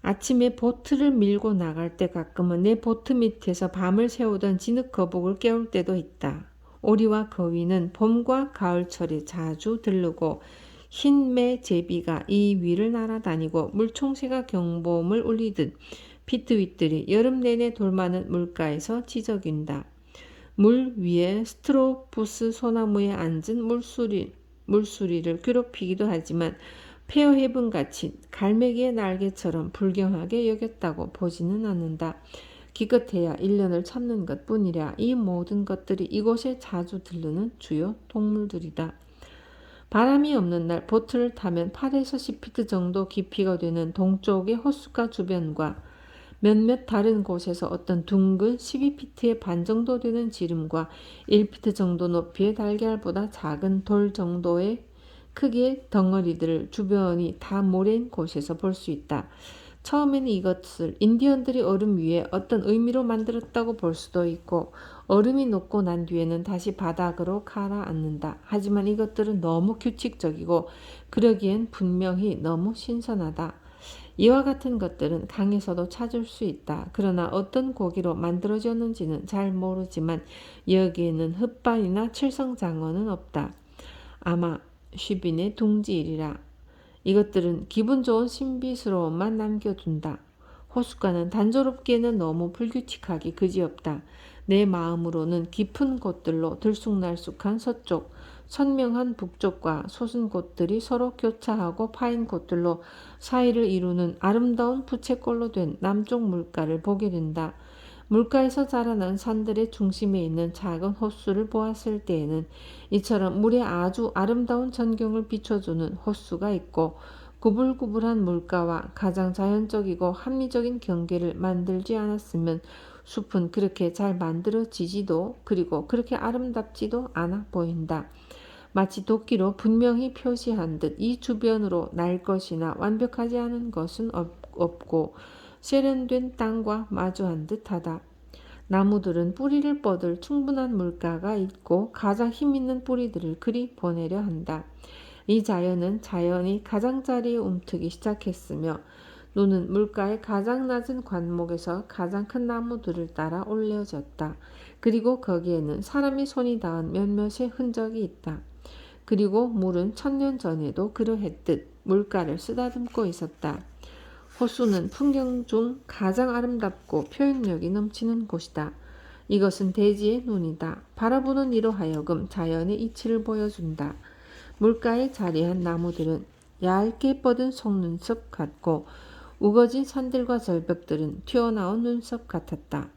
아침에 보트를 밀고 나갈 때 가끔은 내 보트 밑에서 밤을 새우던 진흙거북을 깨울 때도 있다. 오리와 거위는 봄과 가을철에 자주 들르고 흰매 제비가 이 위를 날아다니고 물총새가 경보음을 울리듯 피트윗들이 여름 내내 돌많은 물가에서 지저귄다. 물 위에 스트로부스 소나무에 앉은 물수리를 괴롭히기도 하지만 페어헤븐같이 갈매기의 날개처럼 불경하게 여겼다고 보지는 않는다. 기껏해야 1년을 참는 것뿐이라 이 모든 것들이 이곳에 자주 들르는 주요 동물들이다. 바람이 없는 날 보트를 타면 8에서 10피트 정도 깊이가 되는 동쪽의 호숫가 주변과 몇몇 다른 곳에서 어떤 둥근 12피트의 반 정도 되는 지름과 1피트 정도 높이의 달걀보다 작은 돌 정도의 크기의 덩어리들을 주변이 다 모래인 곳에서 볼 수 있다. 처음에는 이것을 인디언들이 얼음 위에 어떤 의미로 만들었다고 볼 수도 있고 얼음이 녹고 난 뒤에는 다시 바닥으로 가라앉는다. 하지만 이것들은 너무 규칙적이고 그러기엔 분명히 너무 신선하다. 이와 같은 것들은 강에서도 찾을 수 있다. 그러나 어떤 고기로 만들어졌는지는 잘 모르지만 여기에는 흑반이나 칠성장어는 없다. 아마 쉬빈의 둥지이리라. 이것들은 기분 좋은 신비스러움만 남겨둔다. 호숫가는 단조롭기에는 너무 불규칙하기 그지없다. 내 마음으로는 깊은 곳들로 들쑥날쑥한 서쪽, 선명한 북쪽과 솟은 곳들이 서로 교차하고 파인 곳들로 사이를 이루는 아름다운 부채꼴로 된 남쪽 물가를 보게 된다. 물가에서 자라난 산들의 중심에 있는 작은 호수를 보았을 때에는 이처럼 물에 아주 아름다운 전경을 비춰주는 호수가 있고 구불구불한 물가와 가장 자연적이고 합리적인 경계를 만들지 않았으면 숲은 그렇게 잘 만들어지지도 그리고 그렇게 아름답지도 않아 보인다. 마치 도끼로 분명히 표시한 듯 이 주변으로 날 것이나 완벽하지 않은 것은 없고 세련된 땅과 마주한 듯하다. 나무들은 뿌리를 뻗을 충분한 물가가 있고 가장 힘있는 뿌리들을 그리 보내려 한다. 이 자연은 자연이 가장자리에 움트기 시작했으며 눈은 물가의 가장 낮은 관목에서 가장 큰 나무들을 따라 올려졌다. 그리고 거기에는 사람이 손이 닿은 몇몇의 흔적이 있다. 그리고 물은 1000년 전에도 그러했듯 물가를 쓰다듬고 있었다. 호수는 풍경 중 가장 아름답고 표현력이 넘치는 곳이다. 이것은 대지의 눈이다. 바라보는 이로 하여금 자연의 이치를 보여준다. 물가에 자리한 나무들은 얇게 뻗은 속눈썹 같고 우거진 산들과 절벽들은 튀어나온 눈썹 같았다.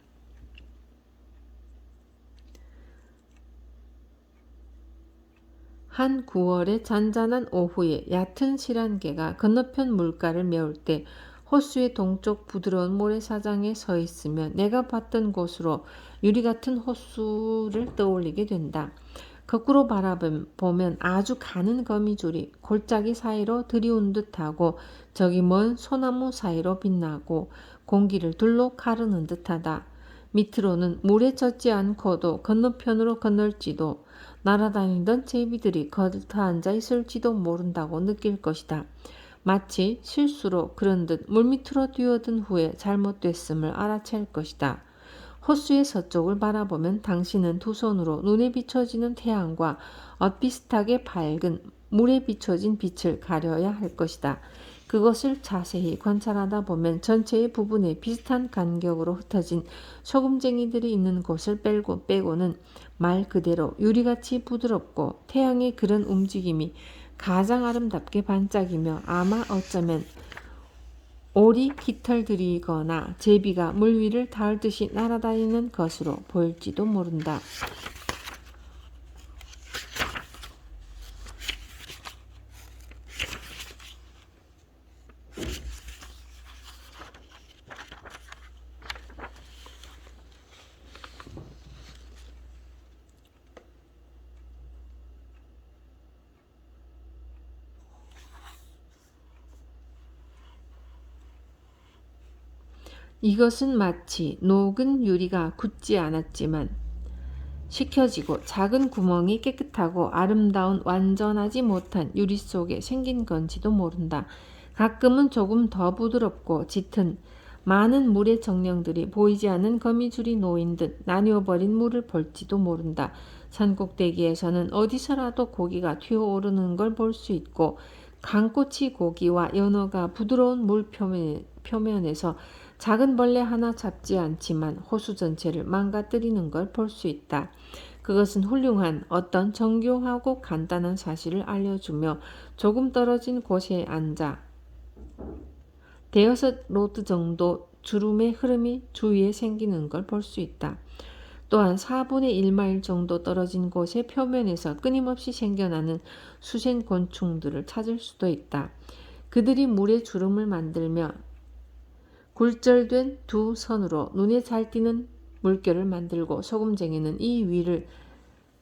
한 9월의 잔잔한 오후에 얕은 실안개가 건너편 물가를 메울 때 호수의 동쪽 부드러운 모래사장에 서 있으면 내가 봤던 곳으로 유리 같은 호수를 떠올리게 된다. 거꾸로 바라보면 아주 가는 거미줄이 골짜기 사이로 들이운 듯하고 저기 먼 소나무 사이로 빛나고 공기를 둘로 가르는 듯하다. 밑으로는 물에 젖지 않고도 건너편으로 건널지도 날아다니던 제비들이 겉에 앉아 있을지도 모른다고 느낄 것이다. 마치 실수로 그런 듯 물밑으로 뛰어든 후에 잘못됐음을 알아챌 것이다. 호수의 서쪽을 바라보면 당신은 두 손으로 눈에 비춰지는 태양과 엇비슷하게 밝은 물에 비춰진 빛을 가려야 할 것이다. 그것을 자세히 관찰하다 보면 전체의 부분에 비슷한 간격으로 흩어진 소금쟁이들이 있는 곳을 빼고는 말 그대로 유리같이 부드럽고 태양의 그런 움직임이 가장 아름답게 반짝이며 아마 어쩌면 오리 깃털들이거나 제비가 물 위를 닿듯이 날아다니는 것으로 보일지도 모른다. 이것은 마치 녹은 유리가 굳지 않았지만 식혀지고 작은 구멍이 깨끗하고 아름다운 완전하지 못한 유리 속에 생긴 건지도 모른다. 가끔은 조금 더 부드럽고 짙은 많은 물의 정령들이 보이지 않는 거미줄이 놓인 듯 나뉘어버린 물을 볼지도 모른다. 산꼭대기에서는 어디서라도 고기가 튀어오르는 걸 볼 수 있고 강꼬치 고기와 연어가 부드러운 물 표면에서 작은 벌레 하나 잡지 않지만 호수 전체를 망가뜨리는 걸 볼 수 있다. 그것은 훌륭한 어떤 정교하고 간단한 사실을 알려주며 조금 떨어진 곳에 앉아 대여섯 로드 정도 주름의 흐름이 주위에 생기는 걸 볼 수 있다. 또한 4분의 1마일 정도 떨어진 곳의 표면에서 끊임없이 생겨나는 수생 곤충들을 찾을 수도 있다. 그들이 물에 주름을 만들며 굴절된 두 선으로 눈에 잘 띄는 물결을 만들고 소금쟁이는 이 위를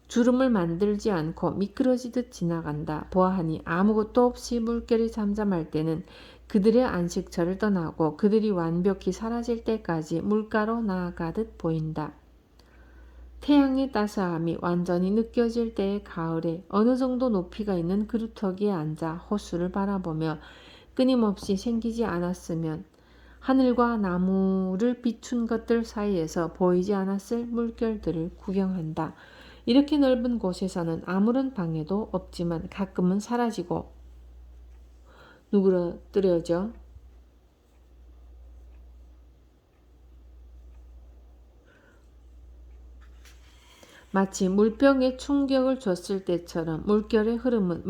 주름을 만들지 않고 미끄러지듯 지나간다. 보아하니 아무것도 없이 물결이 잠잠할 때는 그들의 안식처를 떠나고 그들이 완벽히 사라질 때까지 물가로 나아가듯 보인다. 태양의 따스함이 완전히 느껴질 때의 가을에 어느 정도 높이가 있는 그루터기에 앉아 호수를 바라보며 끊임없이 생기지 않았으면 하늘과 나무를 비춘 것들 사이에서 보이지 않았을 물결들을 구경한다. 이렇게 넓은 곳에서는 아무런 방해도 없지만 가끔은 사라지고 누그러뜨려져 마치 물병에 충격을 줬을 때처럼 물결의 흐름은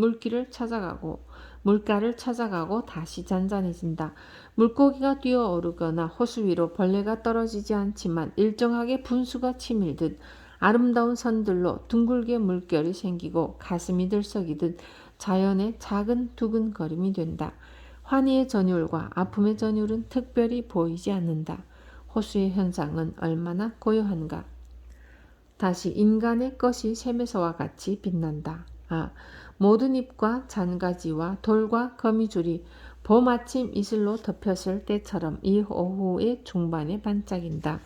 물가를 찾아가고 다시 잔잔해진다. 물고기가 뛰어오르거나 호수 위로 벌레가 떨어지지 않지만 일정하게 분수가 치밀듯 아름다운 선들로 둥글게 물결이 생기고 가슴이 들썩이듯 자연의 작은 두근거림이 된다. 환희의 전율과 아픔의 전율은 특별히 보이지 않는다. 호수의 현상은 얼마나 고요한가. 다시 인간의 것이 샘에서와 같이 빛난다. 모든 잎과 잔가지와 돌과 거미줄이 봄 아침 이슬로 덮였을 때처럼 이 오후의 중반에 반짝인다.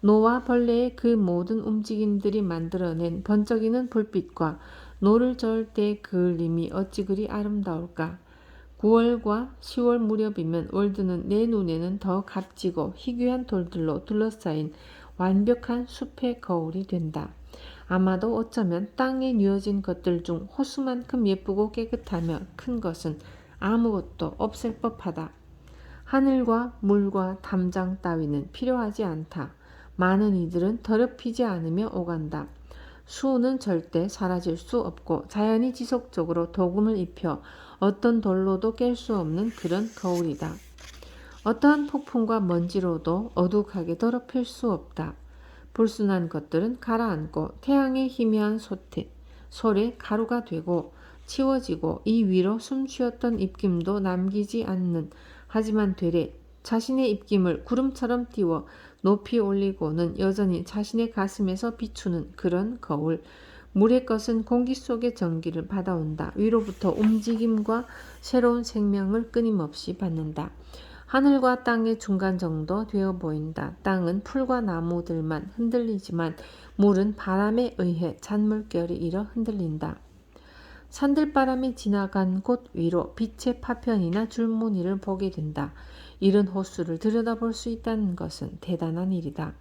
노와 벌레의 그 모든 움직임들이 만들어낸 번쩍이는 불빛과 노를 저을 때의 그을림이 어찌 그리 아름다울까. 9월과 10월 무렵이면 월드는 내 눈에는 더 값지고 희귀한 돌들로 둘러싸인 완벽한 숲의 거울이 된다. 아마도 어쩌면 땅에 뉘어진 것들 중 호수만큼 예쁘고 깨끗하며 큰 것은 아무것도 없을 법하다. 하늘과 물과 담장 따위는 필요하지 않다. 많은 이들은 더럽히지 않으며 오간다. 수호는 절대 사라질 수 없고 자연이 지속적으로 도금을 입혀 어떤 돌로도 깰 수 없는 그런 거울이다. 어떠한 폭풍과 먼지로도 어둑하게 더럽힐 수 없다. 불순한 것들은 가라앉고 태양의 희미한 솔에 가루가 되고 치워지고 이 위로 숨쉬었던 입김도 남기지 않는 하지만 되레 자신의 입김을 구름처럼 띄워 높이 올리고는 여전히 자신의 가슴에서 비추는 그런 거울. 물의 것은 공기 속의 전기를 받아온다. 위로부터 움직임과 새로운 생명을 끊임없이 받는다. 하늘과 땅의 중간 정도 되어 보인다. 땅은 풀과 나무들만 흔들리지만 물은 바람에 의해 잔물결이 일어 흔들린다. 산들바람이 지나간 곳 위로 빛의 파편이나 줄무늬를 보게 된다. 이런 호수를 들여다볼 수 있다는 것은 대단한 일이다.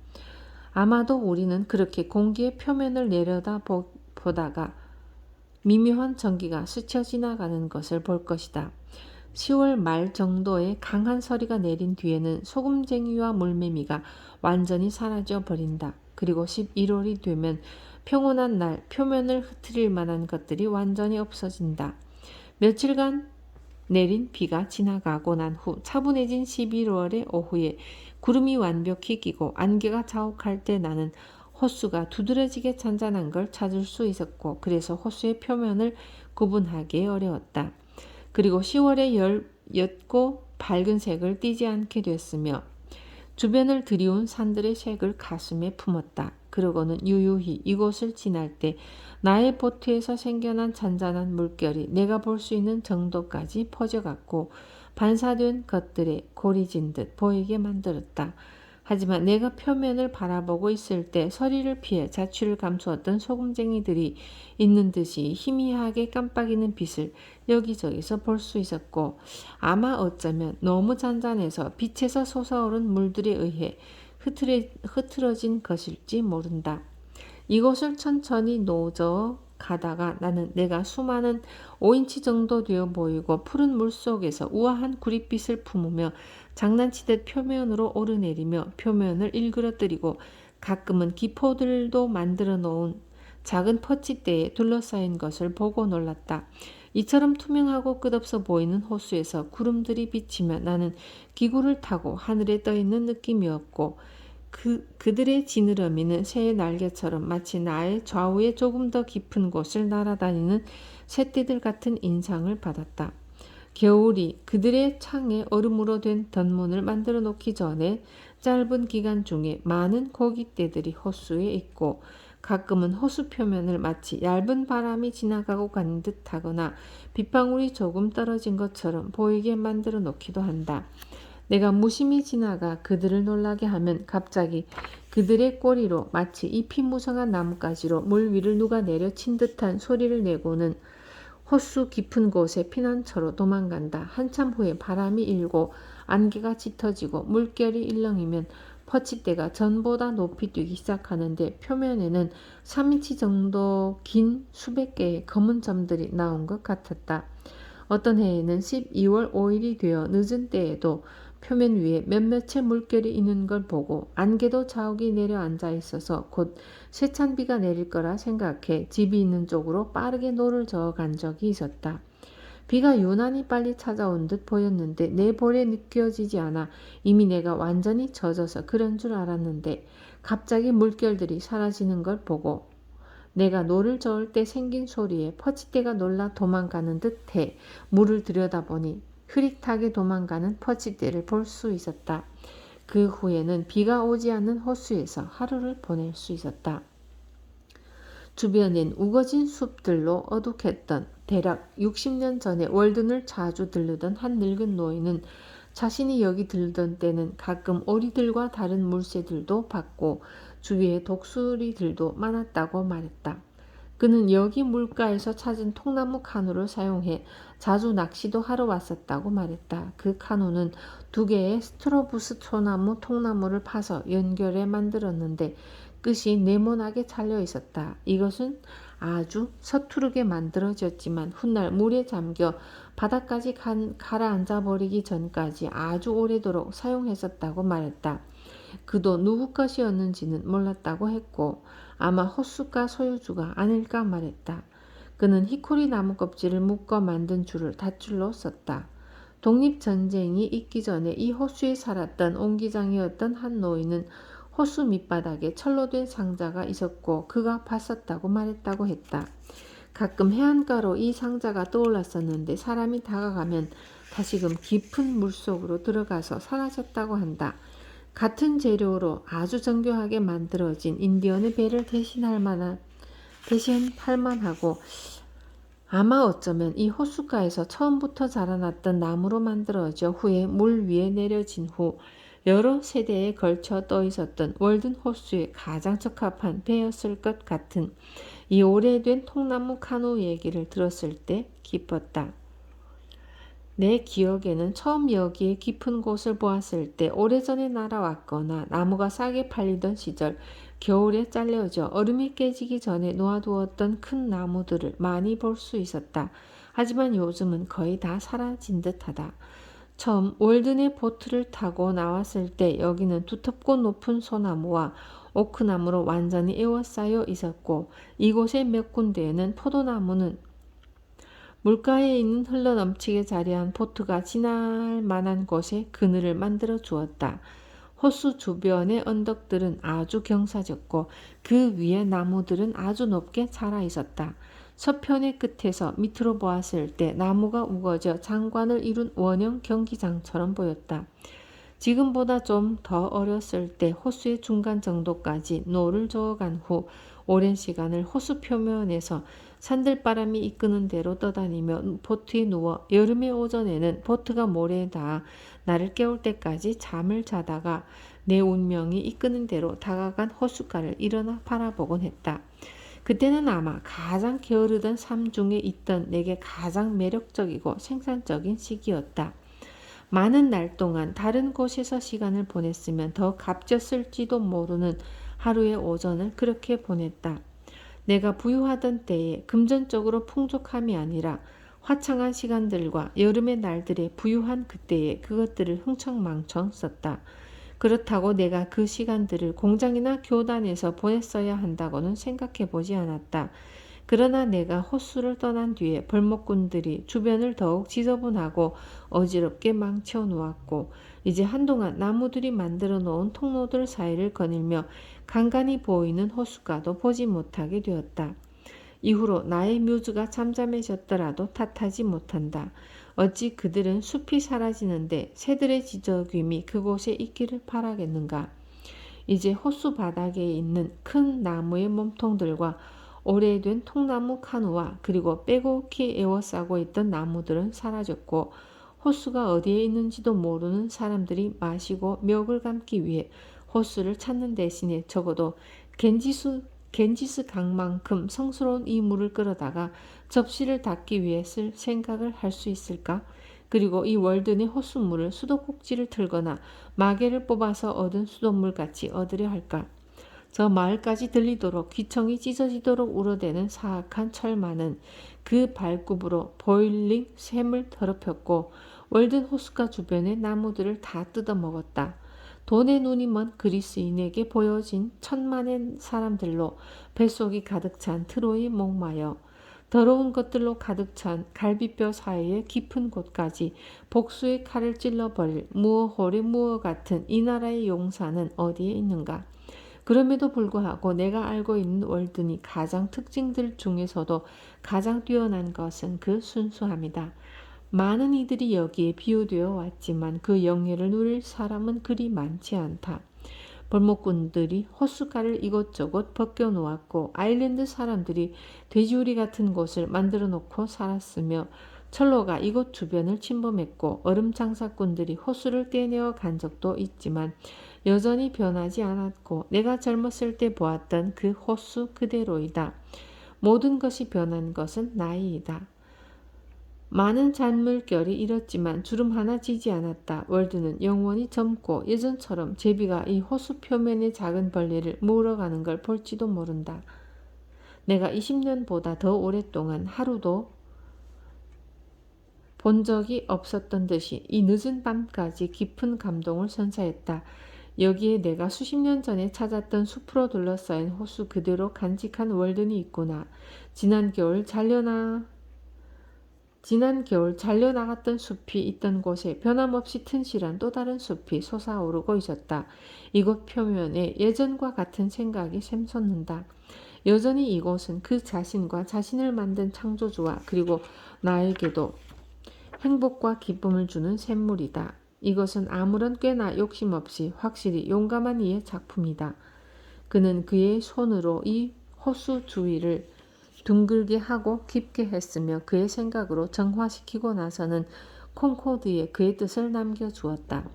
아마도 우리는 그렇게 공기의 표면을 내려다보다가 미묘한 전기가 스쳐 지나가는 것을 볼 것이다. 10월 말 정도에 강한 서리가 내린 뒤에는 소금쟁이와 물매미가 완전히 사라져 버린다. 그리고 11월이 되면 평온한 날 표면을 흐트릴 만한 것들이 완전히 없어진다. 며칠간 내린 비가 지나가고 난 후 차분해진 11월의 오후에 구름이 완벽히 끼고 안개가 자욱할 때 나는 호수가 두드러지게 잔잔한 걸 찾을 수 있었고, 그래서 호수의 표면을 구분하기 어려웠다. 그리고 10월에 옅고 밝은 색을 띠지 않게 됐으며 주변을 드리운 산들의 색을 가슴에 품었다. 그러고는 유유히 이곳을 지날 때 나의 보트에서 생겨난 잔잔한 물결이 내가 볼 수 있는 정도까지 퍼져갔고 반사된 것들에 고리진 듯 보이게 만들었다. 하지만 내가 표면을 바라보고 있을 때 서리를 피해 자취를 감추었던 소금쟁이들이 있는 듯이 희미하게 깜빡이는 빛을 여기저기서 볼 수 있었고, 아마 어쩌면 너무 잔잔해서 빛에서 솟아오른 물들에 의해 흐트러진 것일지 모른다. 이곳을 천천히 노저 가다가 나는 내가 수많은 5인치 정도 되어 보이고 푸른 물속에서 우아한 구릿빛을 품으며 장난치듯 표면으로 오르내리며 표면을 일그러뜨리고 가끔은 기포들도 만들어 놓은 작은 퍼치대에 둘러싸인 것을 보고 놀랐다. 이처럼 투명하고 끝없어 보이는 호수에서 구름들이 비치며 나는 기구를 타고 하늘에 떠 있는 느낌이었고, 그들의 지느러미는 새의 날개처럼 마치 나의 좌우에 조금 더 깊은 곳을 날아다니는 새떼들 같은 인상을 받았다. 겨울이 그들의 창에 얼음으로 된 덧문을 만들어 놓기 전에 짧은 기간 중에 많은 고깃떼들이 호수에 있고, 가끔은 호수 표면을 마치 얇은 바람이 지나가고 가는 듯하거나 빗방울이 조금 떨어진 것처럼 보이게 만들어 놓기도 한다. 내가 무심히 지나가 그들을 놀라게 하면 갑자기 그들의 꼬리로 마치 잎이 무성한 나뭇가지로 물 위를 누가 내려친 듯한 소리를 내고는 호수 깊은 곳에 피난처로 도망간다. 한참 후에 바람이 일고 안개가 짙어지고 물결이 일렁이면 퍼치대가 전보다 높이 뛰기 시작하는데 표면에는 3인치 정도 긴 수백 개의 검은 점들이 나온 것 같았다. 어떤 해에는 12월 5일이 되어 늦은 때에도 표면 위에 몇몇의 물결이 있는 걸 보고 안개도 자욱이 내려앉아 있어서 곧 세찬 비가 내릴 거라 생각해 집이 있는 쪽으로 빠르게 노를 저어 간 적이 있었다. 비가 유난히 빨리 찾아온 듯 보였는데 내 볼에 느껴지지 않아 이미 내가 완전히 젖어서 그런 줄 알았는데, 갑자기 물결들이 사라지는 걸 보고 내가 노를 저을 때 생긴 소리에 퍼치대가 놀라 도망가는 듯해 물을 들여다보니 흐릿하게 도망가는 퍼치대를 볼 수 있었다. 그 후에는 비가 오지 않는 호수에서 하루를 보낼 수 있었다. 주변엔 우거진 숲들로 어둑했던 대략 60년 전에 월든을 자주 들르던 한 늙은 노인은 자신이 여기 들던 때는 가끔 오리들과 다른 물새들도 봤고 주위에 독수리들도 많았다고 말했다. 그는 여기 물가에서 찾은 통나무 카누를 사용해 자주 낚시도 하러 왔었다고 말했다. 그 카누는 2개의 스트로부스 소나무 통나무를 파서 연결해 만들었는데 끝이 네모나게 잘려 있었다. 이것은 아주 서투르게 만들어졌지만 훗날 물에 잠겨 바닥까지 가라앉아 버리기 전까지 아주 오래도록 사용했었다고 말했다. 그도 누구 것이었는지는 몰랐다고 했고 아마 호숫가 소유주가 아닐까 말했다. 그는 히코리 나무 껍질을 묶어 만든 줄을 닷줄로 썼다. 독립전쟁이 있기 전에 이 호수에 살았던 옹기장이었던 한 노인은 호수 밑바닥에 철로 된 상자가 있었고 그가 봤었다고 말했다고 했다. 가끔 해안가로 이 상자가 떠올랐었는데 사람이 다가가면 다시금 깊은 물속으로 들어가서 사라졌다고 한다. 같은 재료로 아주 정교하게 만들어진 인디언의 배를 대신할 만한 대신 할만하고 아마 어쩌면 이 호숫가에서 처음부터 자라났던 나무로 만들어져 후에 물 위에 내려진 후 여러 세대에 걸쳐 떠 있었던 월든 호수에 가장 적합한 배였을 것 같은 이 오래된 통나무 카누 얘기를 들었을 때 기뻤다. 내 기억에는 처음 여기에 깊은 곳을 보았을 때 오래전에 날아왔거나 나무가 싸게 팔리던 시절 겨울에 잘려져 얼음이 깨지기 전에 놓아두었던 큰 나무들을 많이 볼 수 있었다. 하지만 요즘은 거의 다 사라진 듯하다. 처음 월든의 보트를 타고 나왔을 때 여기는 두텁고 높은 소나무와 오크나무로 완전히 에워싸여 있었고 이곳의 몇 군데에는 포도나무는 물가에 있는 흘러넘치게 자리한 보트가 지날 만한 곳에 그늘을 만들어 주었다. 호수 주변의 언덕들은 아주 경사졌고 그 위에 나무들은 아주 높게 자라 있었다. 서편의 끝에서 밑으로 보았을 때 나무가 우거져 장관을 이룬 원형 경기장처럼 보였다. 지금보다 좀 더 어렸을 때 호수의 중간 정도까지 노를 저어간 후 오랜 시간을 호수 표면에서 산들바람이 이끄는 대로 떠다니며 보트에 누워 여름의 오전에는 보트가 모래에 닿아 나를 깨울 때까지 잠을 자다가 내 운명이 이끄는 대로 다가간 호숫가를 일어나 바라보곤 했다. 그때는 아마 가장 게으르던 삶 중에 있던 내게 가장 매력적이고 생산적인 시기였다. 많은 날 동안 다른 곳에서 시간을 보냈으면 더 값졌을지도 모르는 하루의 오전을 그렇게 보냈다. 내가 부유하던 때에 금전적으로 풍족함이 아니라 화창한 시간들과 여름의 날들의 부유한 그때에 그것들을 흥청망청 썼다. 그렇다고 내가 그 시간들을 공장이나 교단에서 보냈어야 한다고는 생각해 보지 않았다. 그러나 내가 호수를 떠난 뒤에 벌목꾼들이 주변을 더욱 지저분하고 어지럽게 망쳐 놓았고 이제 한동안 나무들이 만들어 놓은 통로들 사이를 거닐며 간간히 보이는 호숫가도 보지 못하게 되었다. 이후로 나의 뮤즈가 잠잠해졌더라도 탓하지 못한다. 어찌 그들은 숲이 사라지는데 새들의 지저귀미 그곳에 있기를 바라겠는가. 이제 호수 바닥에 있는 큰 나무의 몸통들과 오래된 통나무 카누와 그리고 빼곡히 에워싸고 있던 나무들은 사라졌고 호수가 어디에 있는지도 모르는 사람들이 마시고 멱을 감기 위해 호수를 찾는 대신에 적어도 겐지스 강만큼 성스러운 이 물을 끌어다가 접시를 닦기 위해 쓸 생각을 할 수 있을까? 그리고 이 월든의 호수물을 수도꼭지를 틀거나 마개를 뽑아서 얻은 수돗물같이 얻으려 할까? 저 마을까지 들리도록 귀청이 찢어지도록 울어대는 사악한 철마는 그 발굽으로 보일링 샘을 더럽혔고 월든 호숫가 주변의 나무들을 다 뜯어먹었다. 돈의 눈이 먼 그리스인에게 보여진 천만의 사람들로 뱃속이 가득 찬 트로이 목마여 더러운 것들로 가득 찬 갈비뼈 사이의 깊은 곳까지 복수의 칼을 찔러버릴 무어홀의 무어 같은 이 나라의 용사는 어디에 있는가? 그럼에도 불구하고 내가 알고 있는 월든이 가장 특징들 중에서도 가장 뛰어난 것은 그 순수함이다. 많은 이들이 여기에 비유되어 왔지만 그 영예를 누릴 사람은 그리 많지 않다. 벌목꾼들이 호숫가를 이곳저곳 벗겨놓았고 아일랜드 사람들이 돼지우리 같은 곳을 만들어 놓고 살았으며 철로가 이곳 주변을 침범했고 얼음 장사꾼들이 호수를 떼내어 간 적도 있지만 여전히 변하지 않았고 내가 젊었을 때 보았던 그 호수 그대로이다. 모든 것이 변한 것은 나이이다. 많은 잔물결이 일었지만 주름 하나 지지 않았다. 월드는 영원히 젊고 예전처럼 제비가 이 호수 표면의 작은 벌레를 물어가는 걸 볼지도 모른다. 내가 20년보다 더 오랫동안 하루도 본 적이 없었던 듯이 이 늦은 밤까지 깊은 감동을 선사했다. 여기에 내가 수십 년 전에 찾았던 숲으로 둘러싸인 호수 그대로 간직한 월든이 있구나. 지난 겨울 잘려나갔던 숲이 있던 곳에 변함없이 튼실한 또 다른 숲이 솟아오르고 있었다. 이곳 표면에 예전과 같은 생각이 샘솟는다. 여전히 이곳은 그 자신과 자신을 만든 창조주와 그리고 나에게도 행복과 기쁨을 주는 샘물이다. 이것은 아무런 꾀나 욕심 없이 확실히 용감한 이의 작품이다. 그는 그의 손으로 이 호수 주위를 둥글게 하고 깊게 했으며 그의 생각으로 정화시키고 나서는 콩코드에 그의 뜻을 남겨주었다.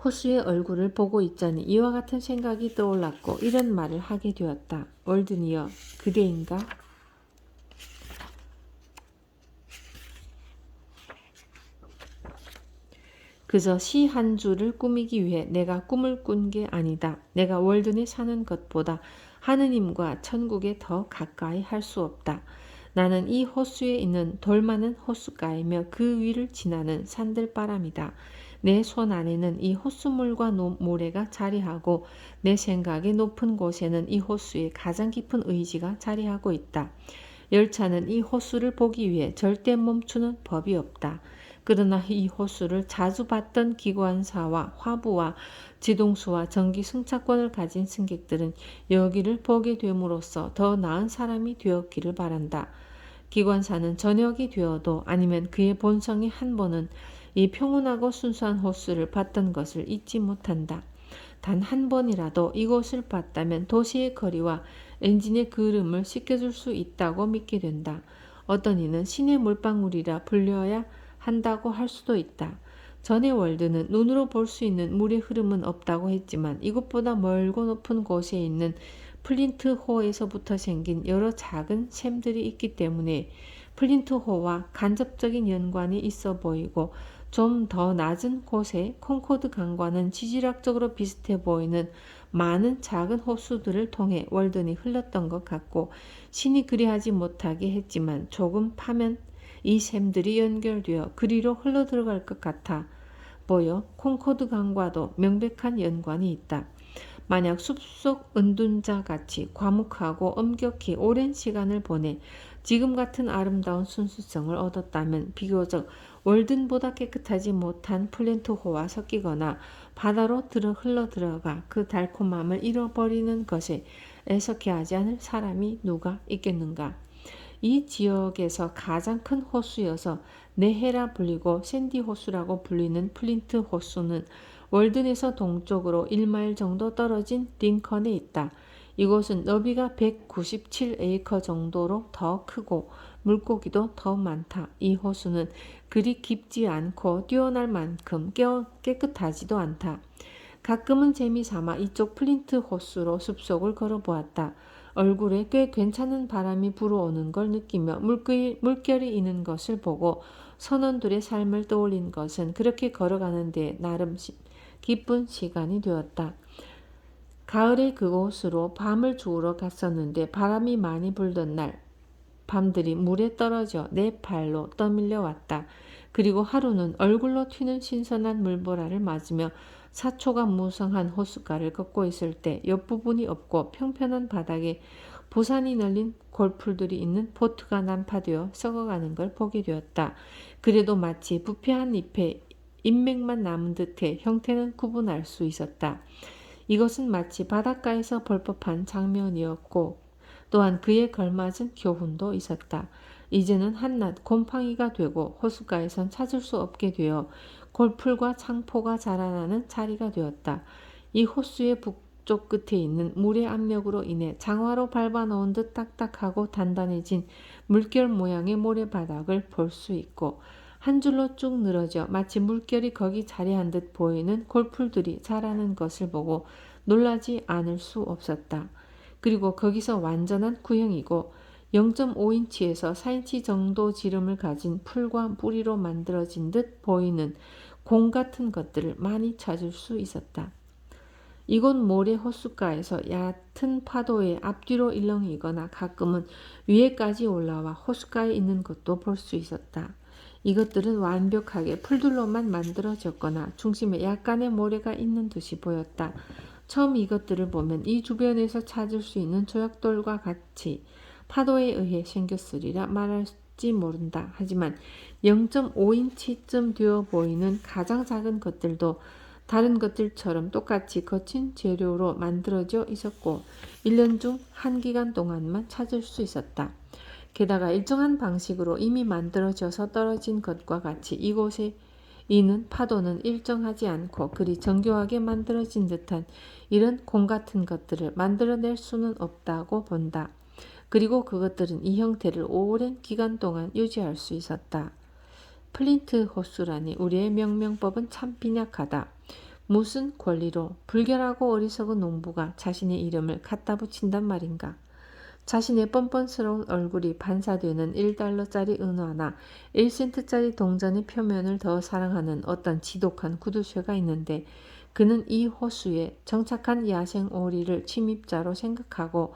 호수의 얼굴을 보고 있자니 이와 같은 생각이 떠올랐고 이런 말을 하게 되었다. 월든이여, 그대인가? 그저 시 한 줄을 꾸미기 위해 내가 꿈을 꾼 게 아니다. 내가 월든에 사는 것보다 하느님과 천국에 더 가까이 할 수 없다. 나는 이 호수에 있는 돌 많은 호숫가이며 그 위를 지나는 산들바람이다. 내 손 안에는 이 호수물과 모래가 자리하고 내 생각의 높은 곳에는 이 호수의 가장 깊은 의지가 자리하고 있다. 열차는 이 호수를 보기 위해 절대 멈추는 법이 없다. 그러나 이 호수를 자주 봤던 기관사와 화부와 지동수와 전기 승차권을 가진 승객들은 여기를 보게 됨으로써 더 나은 사람이 되었기를 바란다. 기관사는 저녁이 되어도 아니면 그의 본성이 한 번은 이 평온하고 순수한 호수를 봤던 것을 잊지 못한다. 단 한 번이라도 이곳을 봤다면 도시의 거리와 엔진의 그름을 씻겨줄 수 있다고 믿게 된다. 어떤 이는 신의 물방울이라 불려야 한다고 할 수도 있다. 전에 월드는 눈으로 볼 수 있는 물의 흐름은 없다고 했지만 이곳보다 멀고 높은 곳에 있는 플린트호에서부터 생긴 여러 작은 샘들이 있기 때문에 플린트호와 간접적인 연관이 있어 보이고 좀 더 낮은 곳에 콩코드 강과는 지질학적으로 비슷해 보이는 많은 작은 호수들을 통해 월든이 흘렀던 것 같고 신이 그리하지 못하게 했지만 조금 파면 이 샘들이 연결되어 그리로 흘러들어갈 것 같아 보여 콩코드 강과도 명백한 연관이 있다. 만약 숲속 은둔자 같이 과묵하고 엄격히 오랜 시간을 보내 지금 같은 아름다운 순수성을 얻었다면 비교적 월든보다 깨끗하지 못한 플랜트호와 섞이거나 바다로 흘러 들어가 그 달콤함을 잃어버리는 것에 애석해 하지 않을 사람이 누가 있겠는가. 이 지역에서 가장 큰 호수여서 네헤라 불리고 샌디 호수라고 불리는 플린트 호수는 월든에서 동쪽으로 1마일 정도 떨어진 링컨에 있다. 이곳은 너비가 197에이커 정도로 더 크고 물고기도 더 많다. 이 호수는 그리 깊지 않고 뛰어날 만큼 깨끗하지도 않다. 가끔은 재미삼아 이쪽 플린트 호수로 숲속을 걸어보았다. 얼굴에 꽤 괜찮은 바람이 불어오는 걸 느끼며 물결이 있는 것을 보고 선원들의 삶을 떠올린 것은 그렇게 걸어가는 데 나름 기쁜 시간이 되었다. 가을에 그곳으로 밤을 주우러 갔었는데 바람이 많이 불던 날 밤들이 물에 떨어져 내 발로 떠밀려 왔다. 그리고 하루는 얼굴로 튀는 신선한 물보라를 맞으며 사초가 무성한 호숫가를 걷고 있을 때 옆부분이 없고 평평한 바닥에 부산이 널린 골풀들이 있는 보트가 난파되어 썩어가는 걸 보게 되었다. 그래도 마치 부패한 잎에 인맥만 남은 듯해 형태는 구분할 수 있었다. 이것은 마치 바닷가에서 볼 법한 장면이었고 또한 그에 걸맞은 교훈도 있었다. 이제는 한낮 곰팡이가 되고 호숫가에선 찾을 수 없게 되어 골풀과 창포가 자라나는 자리가 되었다. 이 호수의 북쪽 끝에 있는 물의 압력으로 인해 장화로 밟아놓은 듯 딱딱하고 단단해진 물결 모양의 모래바닥을 볼 수 있고 한 줄로 쭉 늘어져 마치 물결이 거기 자리한 듯 보이는 골풀들이 자라는 것을 보고 놀라지 않을 수 없었다. 그리고 거기서 완전한 구형이고 0.5인치에서 4인치 정도 지름을 가진 풀과 뿌리로 만들어진 듯 보이는 공 같은 것들을 많이 찾을 수 있었다. 이곳 모래 호숫가에서 얕은 파도에 앞뒤로 일렁이거나 가끔은 위에까지 올라와 호숫가에 있는 것도 볼 수 있었다. 이것들은 완벽하게 풀들로만 만들어졌거나 중심에 약간의 모래가 있는 듯이 보였다. 처음 이것들을 보면 이 주변에서 찾을 수 있는 조약돌과 같이 파도에 의해 생겼으리라 말할지 모른다. 하지만 0.5인치쯤 되어 보이는 가장 작은 것들도 다른 것들처럼 똑같이 거친 재료로 만들어져 있었고 1년 중 한 기간 동안만 찾을 수 있었다. 게다가 일정한 방식으로 이미 만들어져서 떨어진 것과 같이 이곳에 이는 파도는 일정하지 않고 그리 정교하게 만들어진 듯한 이런 공 같은 것들을 만들어낼 수는 없다고 본다. 그리고 그것들은 이 형태를 오랜 기간 동안 유지할 수 있었다. 플린트 호수라니 우리의 명명법은 참 빈약하다. 무슨 권리로 불결하고 어리석은 농부가 자신의 이름을 갖다 붙인단 말인가. 자신의 뻔뻔스러운 얼굴이 반사되는 1달러짜리 은화나 1센트짜리 동전의 표면을 더 사랑하는 어떤 지독한 구두쇠가 있는데 그는 이 호수에 정착한 야생 오리를 침입자로 생각하고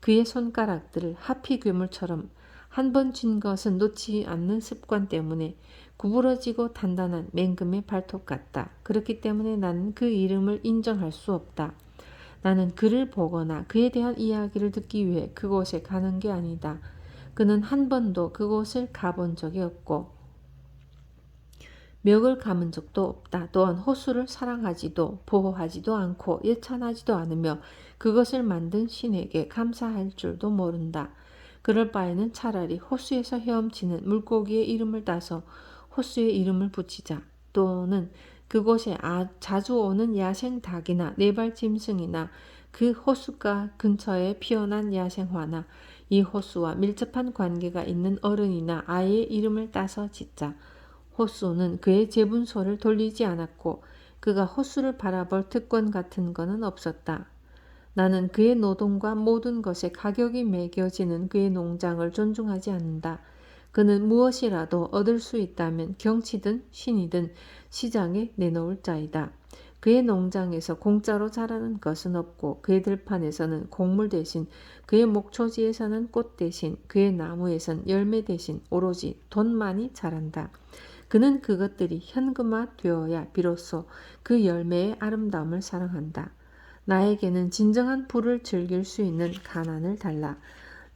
그의 손가락들을 하피 괴물처럼 한 번 쥔 것은 놓지 않는 습관 때문에 구부러지고 단단한 맹금의 발톱 같다. 그렇기 때문에 나는 그 이름을 인정할 수 없다. 나는 그를 보거나 그에 대한 이야기를 듣기 위해 그곳에 가는 게 아니다. 그는 한 번도 그곳을 가본 적이 없고 멱을 감은 적도 없다. 또한 호수를 사랑하지도 보호하지도 않고 예찬하지도 않으며 그것을 만든 신에게 감사할 줄도 모른다. 그럴 바에는 차라리 호수에서 헤엄치는 물고기의 이름을 따서 호수에 이름을 붙이자. 또는 그곳에 자주 오는 야생 닭이나 네발 짐승이나 그 호숫가 근처에 피어난 야생화나 이 호수와 밀접한 관계가 있는 어른이나 아이의 이름을 따서 짓자. 호수는 그의 재분소를 돌리지 않았고 그가 호수를 바라볼 특권 같은 것은 없었다. 나는 그의 노동과 모든 것에 가격이 매겨지는 그의 농장을 존중하지 않는다. 그는 무엇이라도 얻을 수 있다면 경치든 신이든 시장에 내놓을 자이다. 그의 농장에서 공짜로 자라는 것은 없고 그의 들판에서는 곡물 대신 그의 목초지에서는 꽃 대신 그의 나무에선 열매 대신 오로지 돈만이 자란다. 그는 그것들이 현금화 되어야 비로소 그 열매의 아름다움을 사랑한다. 나에게는 진정한 부를 즐길 수 있는 가난을 달라.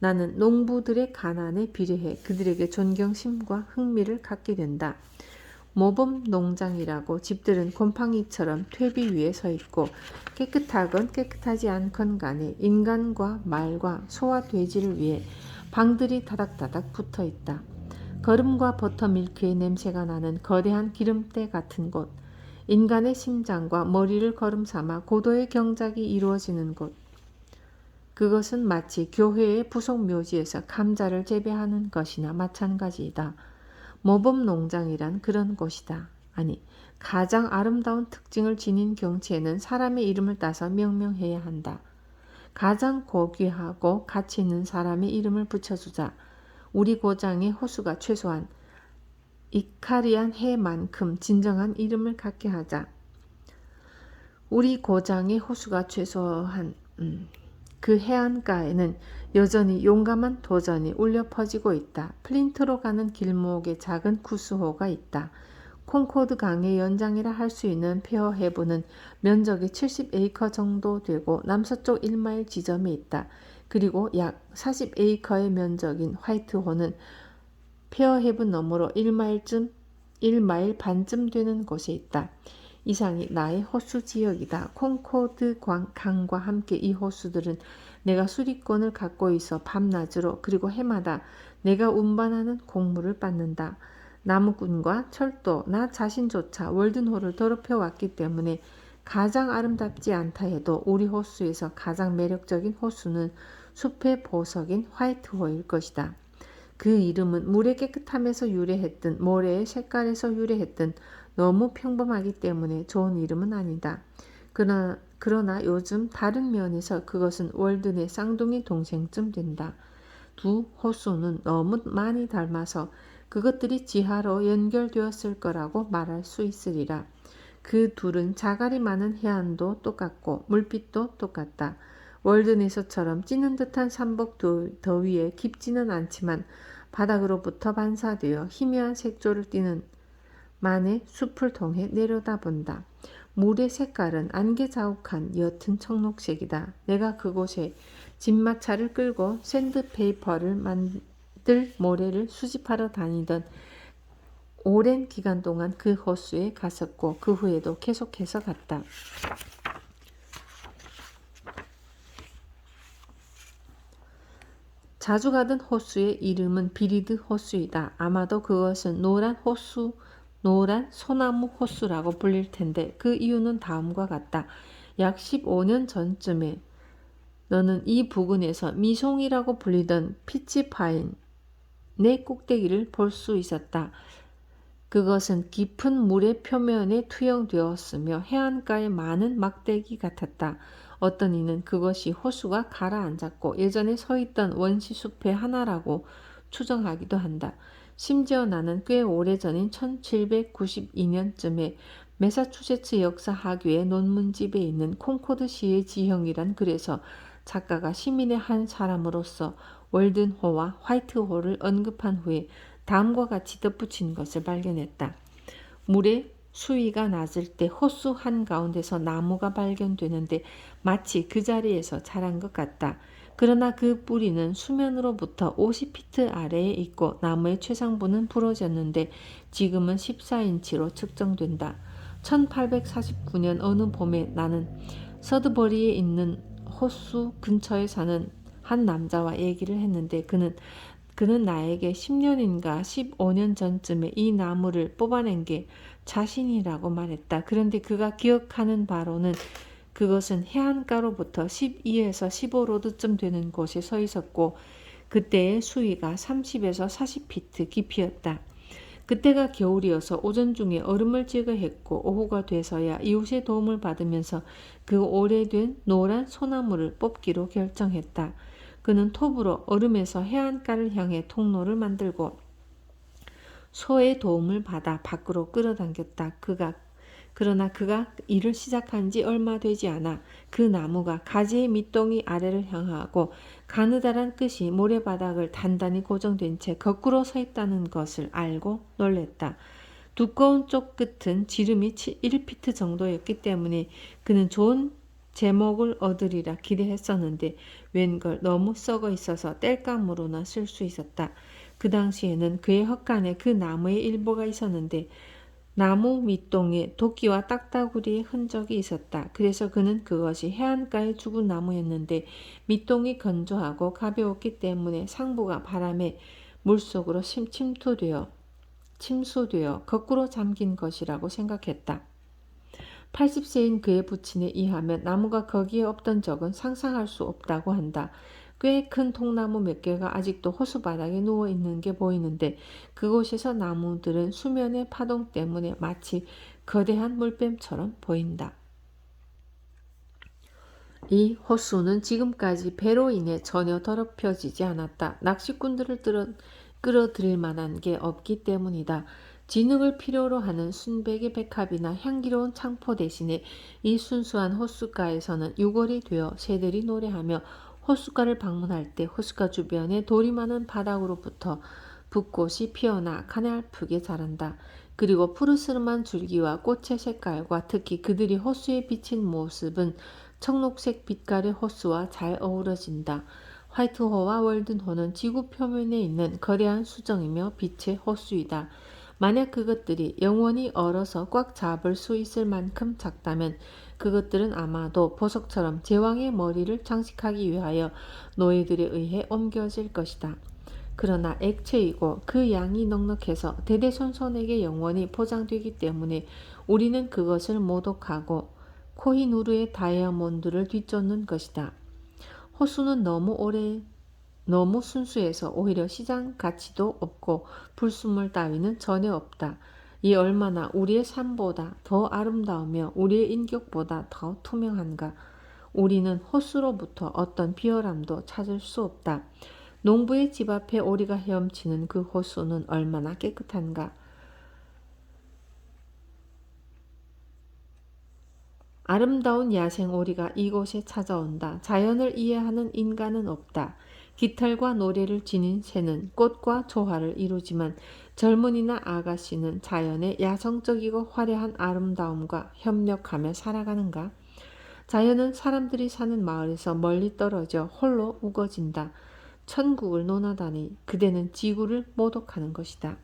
나는 농부들의 가난에 비례해 그들에게 존경심과 흥미를 갖게 된다. 모범 농장이라고 집들은 곰팡이처럼 퇴비 위에 서 있고 깨끗하건 깨끗하지 않건 간에 인간과 말과 소와 돼지를 위해 방들이 다닥다닥 붙어 있다. 거름과 버터밀크의 냄새가 나는 거대한 기름때 같은 곳, 인간의 심장과 머리를 거름 삼아 고도의 경작이 이루어지는 곳. 그것은 마치 교회의 부속 묘지에서 감자를 재배하는 것이나 마찬가지이다. 모범 농장이란 그런 곳이다. 아니, 가장 아름다운 특징을 지닌 경치에는 사람의 이름을 따서 명명해야 한다. 가장 고귀하고 가치 있는 사람의 이름을 붙여주자. 우리 고장의 호수가 최소한 이카리안 해만큼 진정한 이름을 갖게 하자. 우리 고장의 호수가 최소한 그 해안가에는 여전히 용감한 도전이 울려 퍼지고 있다. 플린트로 가는 길목에 작은 쿠스호가 있다. 콩코드 강의 연장이라 할 수 있는 페어헤븐은 면적이 70에이커 정도 되고 남서쪽 1마일 지점에 있다. 그리고 약 40에이커의 면적인 화이트호는 페어헤븐 너머로 1마일 반쯤 되는 곳에 있다. 이상이 나의 호수 지역이다. 콩코드 강과 함께 이 호수들은 내가 수리권을 갖고 있어 밤낮으로 그리고 해마다 내가 운반하는 곡물을 받는다. 나무꾼과 철도, 나 자신조차 월든호를 더럽혀 왔기 때문에 가장 아름답지 않다 해도 우리 호수에서 가장 매력적인 호수는 숲의 보석인 화이트호일 것이다. 그 이름은 물의 깨끗함에서 유래했든 모래의 색깔에서 유래했든 너무 평범하기 때문에 좋은 이름은 아니다. 그러나 요즘 다른 면에서 그것은 월든의 쌍둥이 동생쯤 된다. 두 호수는 너무 많이 닮아서 그것들이 지하로 연결되었을 거라고 말할 수 있으리라. 그 둘은 자갈이 많은 해안도 똑같고 물빛도 똑같다. 월든에서처럼 찌는 듯한 삼복 더위에 깊지는 않지만 바닥으로부터 반사되어 희미한 색조를 띠는 만의 숲을 통해 내려다본다. 물의 색깔은 안개 자욱한 옅은 청록색이다. 내가 그곳에 진마차를 끌고 샌드페이퍼를 만들 모래를 수집하러 다니던 오랜 기간 동안 그 호수에 갔었고 그 후에도 계속해서 갔다. 자주 가던 호수의 이름은 비리드 호수이다. 아마도 그것은 노란 호수 노란 소나무 호수라고 불릴 텐데 그 이유는 다음과 같다. 약 15년 전쯤에 너는 이 부근에서 미송이라고 불리던 피치파인의 꼭대기를 볼 수 있었다. 그것은 깊은 물의 표면에 투영되었으며 해안가의 많은 막대기 같았다. 어떤 이는 그것이 호수가 가라앉았고 예전에 서있던 원시숲의 하나라고 추정하기도 한다. 심지어 나는 꽤 오래전인 1792년쯤에 매사추세츠 역사학교의 논문집에 있는 콩코드시의 지형이란 글에서 작가가 시민의 한 사람으로서 월든호와 화이트홀을 언급한 후에 다음과 같이 덧붙인 것을 발견했다. 물의 수위가 낮을 때 호수 한가운데서 나무가 발견되는데 마치 그 자리에서 자란 것 같다. 그러나 그 뿌리는 수면으로부터 50피트 아래에 있고 나무의 최상부는 부러졌는데 지금은 14인치로 측정된다. 1849년 어느 봄에 나는 서드버리에 있는 호수 근처에 사는 한 남자와 얘기를 했는데 그는 나에게 10년인가 15년 전쯤에 이 나무를 뽑아낸 게 자신이라고 말했다. 그런데 그가 기억하는 바로는 그것은 해안가로부터 12에서 15로드쯤 되는 곳에 서 있었고 그때의 수위가 30에서 40피트 깊이였다. 그때가 겨울이어서 오전 중에 얼음을 제거했고 오후가 돼서야 이웃의 도움을 받으면서 그 오래된 노란 소나무를 뽑기로 결정했다. 그는 톱으로 얼음에서 해안가를 향해 통로를 만들고 소의 도움을 받아 밖으로 끌어당겼다. 그러나 그가 일을 시작한 지 얼마 되지 않아 그 나무가 가지의 밑동이 아래를 향하고 가느다란 끝이 모래바닥을 단단히 고정된 채 거꾸로 서 있다는 것을 알고 놀랬다. 두꺼운 쪽 끝은 지름이 1피트 정도였기 때문에 그는 좋은 제목을 얻으리라 기대했었는데 웬걸 너무 썩어 있어서 땔감으로나 쓸 수 있었다. 그 당시에는 그의 헛간에 그 나무의 일부가 있었는데 나무 밑동에 도끼와 딱따구리의 흔적이 있었다. 그래서 그는 그것이 해안가의 죽은 나무였는데 밑동이 건조하고 가벼웠기 때문에 상부가 바람에 물속으로 침수되어 거꾸로 잠긴 것이라고 생각했다. 80세인 그의 부친에 의하면 나무가 거기에 없던 적은 상상할 수 없다고 한다. 꽤 큰 통나무 몇 개가 아직도 호수바닥에 누워있는 게 보이는데 그곳에서 나무들은 수면의 파동 때문에 마치 거대한 물뱀처럼 보인다. 이 호수는 지금까지 배로 인해 전혀 더럽혀지지 않았다. 낚시꾼들을 끌어들일 만한 게 없기 때문이다. 진흙을 필요로 하는 순백의 백합이나 향기로운 창포 대신에 이 순수한 호숫가에서는 유골이 되어 새들이 노래하며 호숫가를 방문할 때 호숫가 주변에 돌이 많은 바닥으로부터 붓꽃이 피어나 가냘프게 자란다. 그리고 푸르스름한 줄기와 꽃의 색깔과 특히 그들이 호수에 비친 모습은 청록색 빛깔의 호수와 잘 어우러진다. 화이트호와 월든호는 지구 표면에 있는 거대한 수정이며 빛의 호수이다. 만약 그것들이 영원히 얼어서 꽉 잡을 수 있을 만큼 작다면 그것들은 아마도 보석처럼 제왕의 머리를 장식하기 위하여 노예들에 의해 옮겨질 것이다. 그러나 액체이고 그 양이 넉넉해서 대대손손에게 영원히 포장되기 때문에 우리는 그것을 모독하고 코히누르의 다이아몬드를 뒤쫓는 것이다. 호수는 너무 순수해서 오히려 시장 가치도 없고 불순물 따위는 전혀 없다. 이 얼마나 우리의 삶보다 더 아름다우며 우리의 인격보다 더 투명한가. 우리는 호수로부터 어떤 비열함도 찾을 수 없다. 농부의 집 앞에 오리가 헤엄치는 그 호수는 얼마나 깨끗한가. 아름다운 야생 오리가 이곳에 찾아온다. 자연을 이해하는 인간은 없다. 깃털과 노래를 지닌 새는 꽃과 조화를 이루지만 젊은이나 아가씨는 자연의 야성적이고 화려한 아름다움과 협력하며 살아가는가? 자연은 사람들이 사는 마을에서 멀리 떨어져 홀로 우거진다. 천국을 논하다니 그대는 지구를 모독하는 것이다.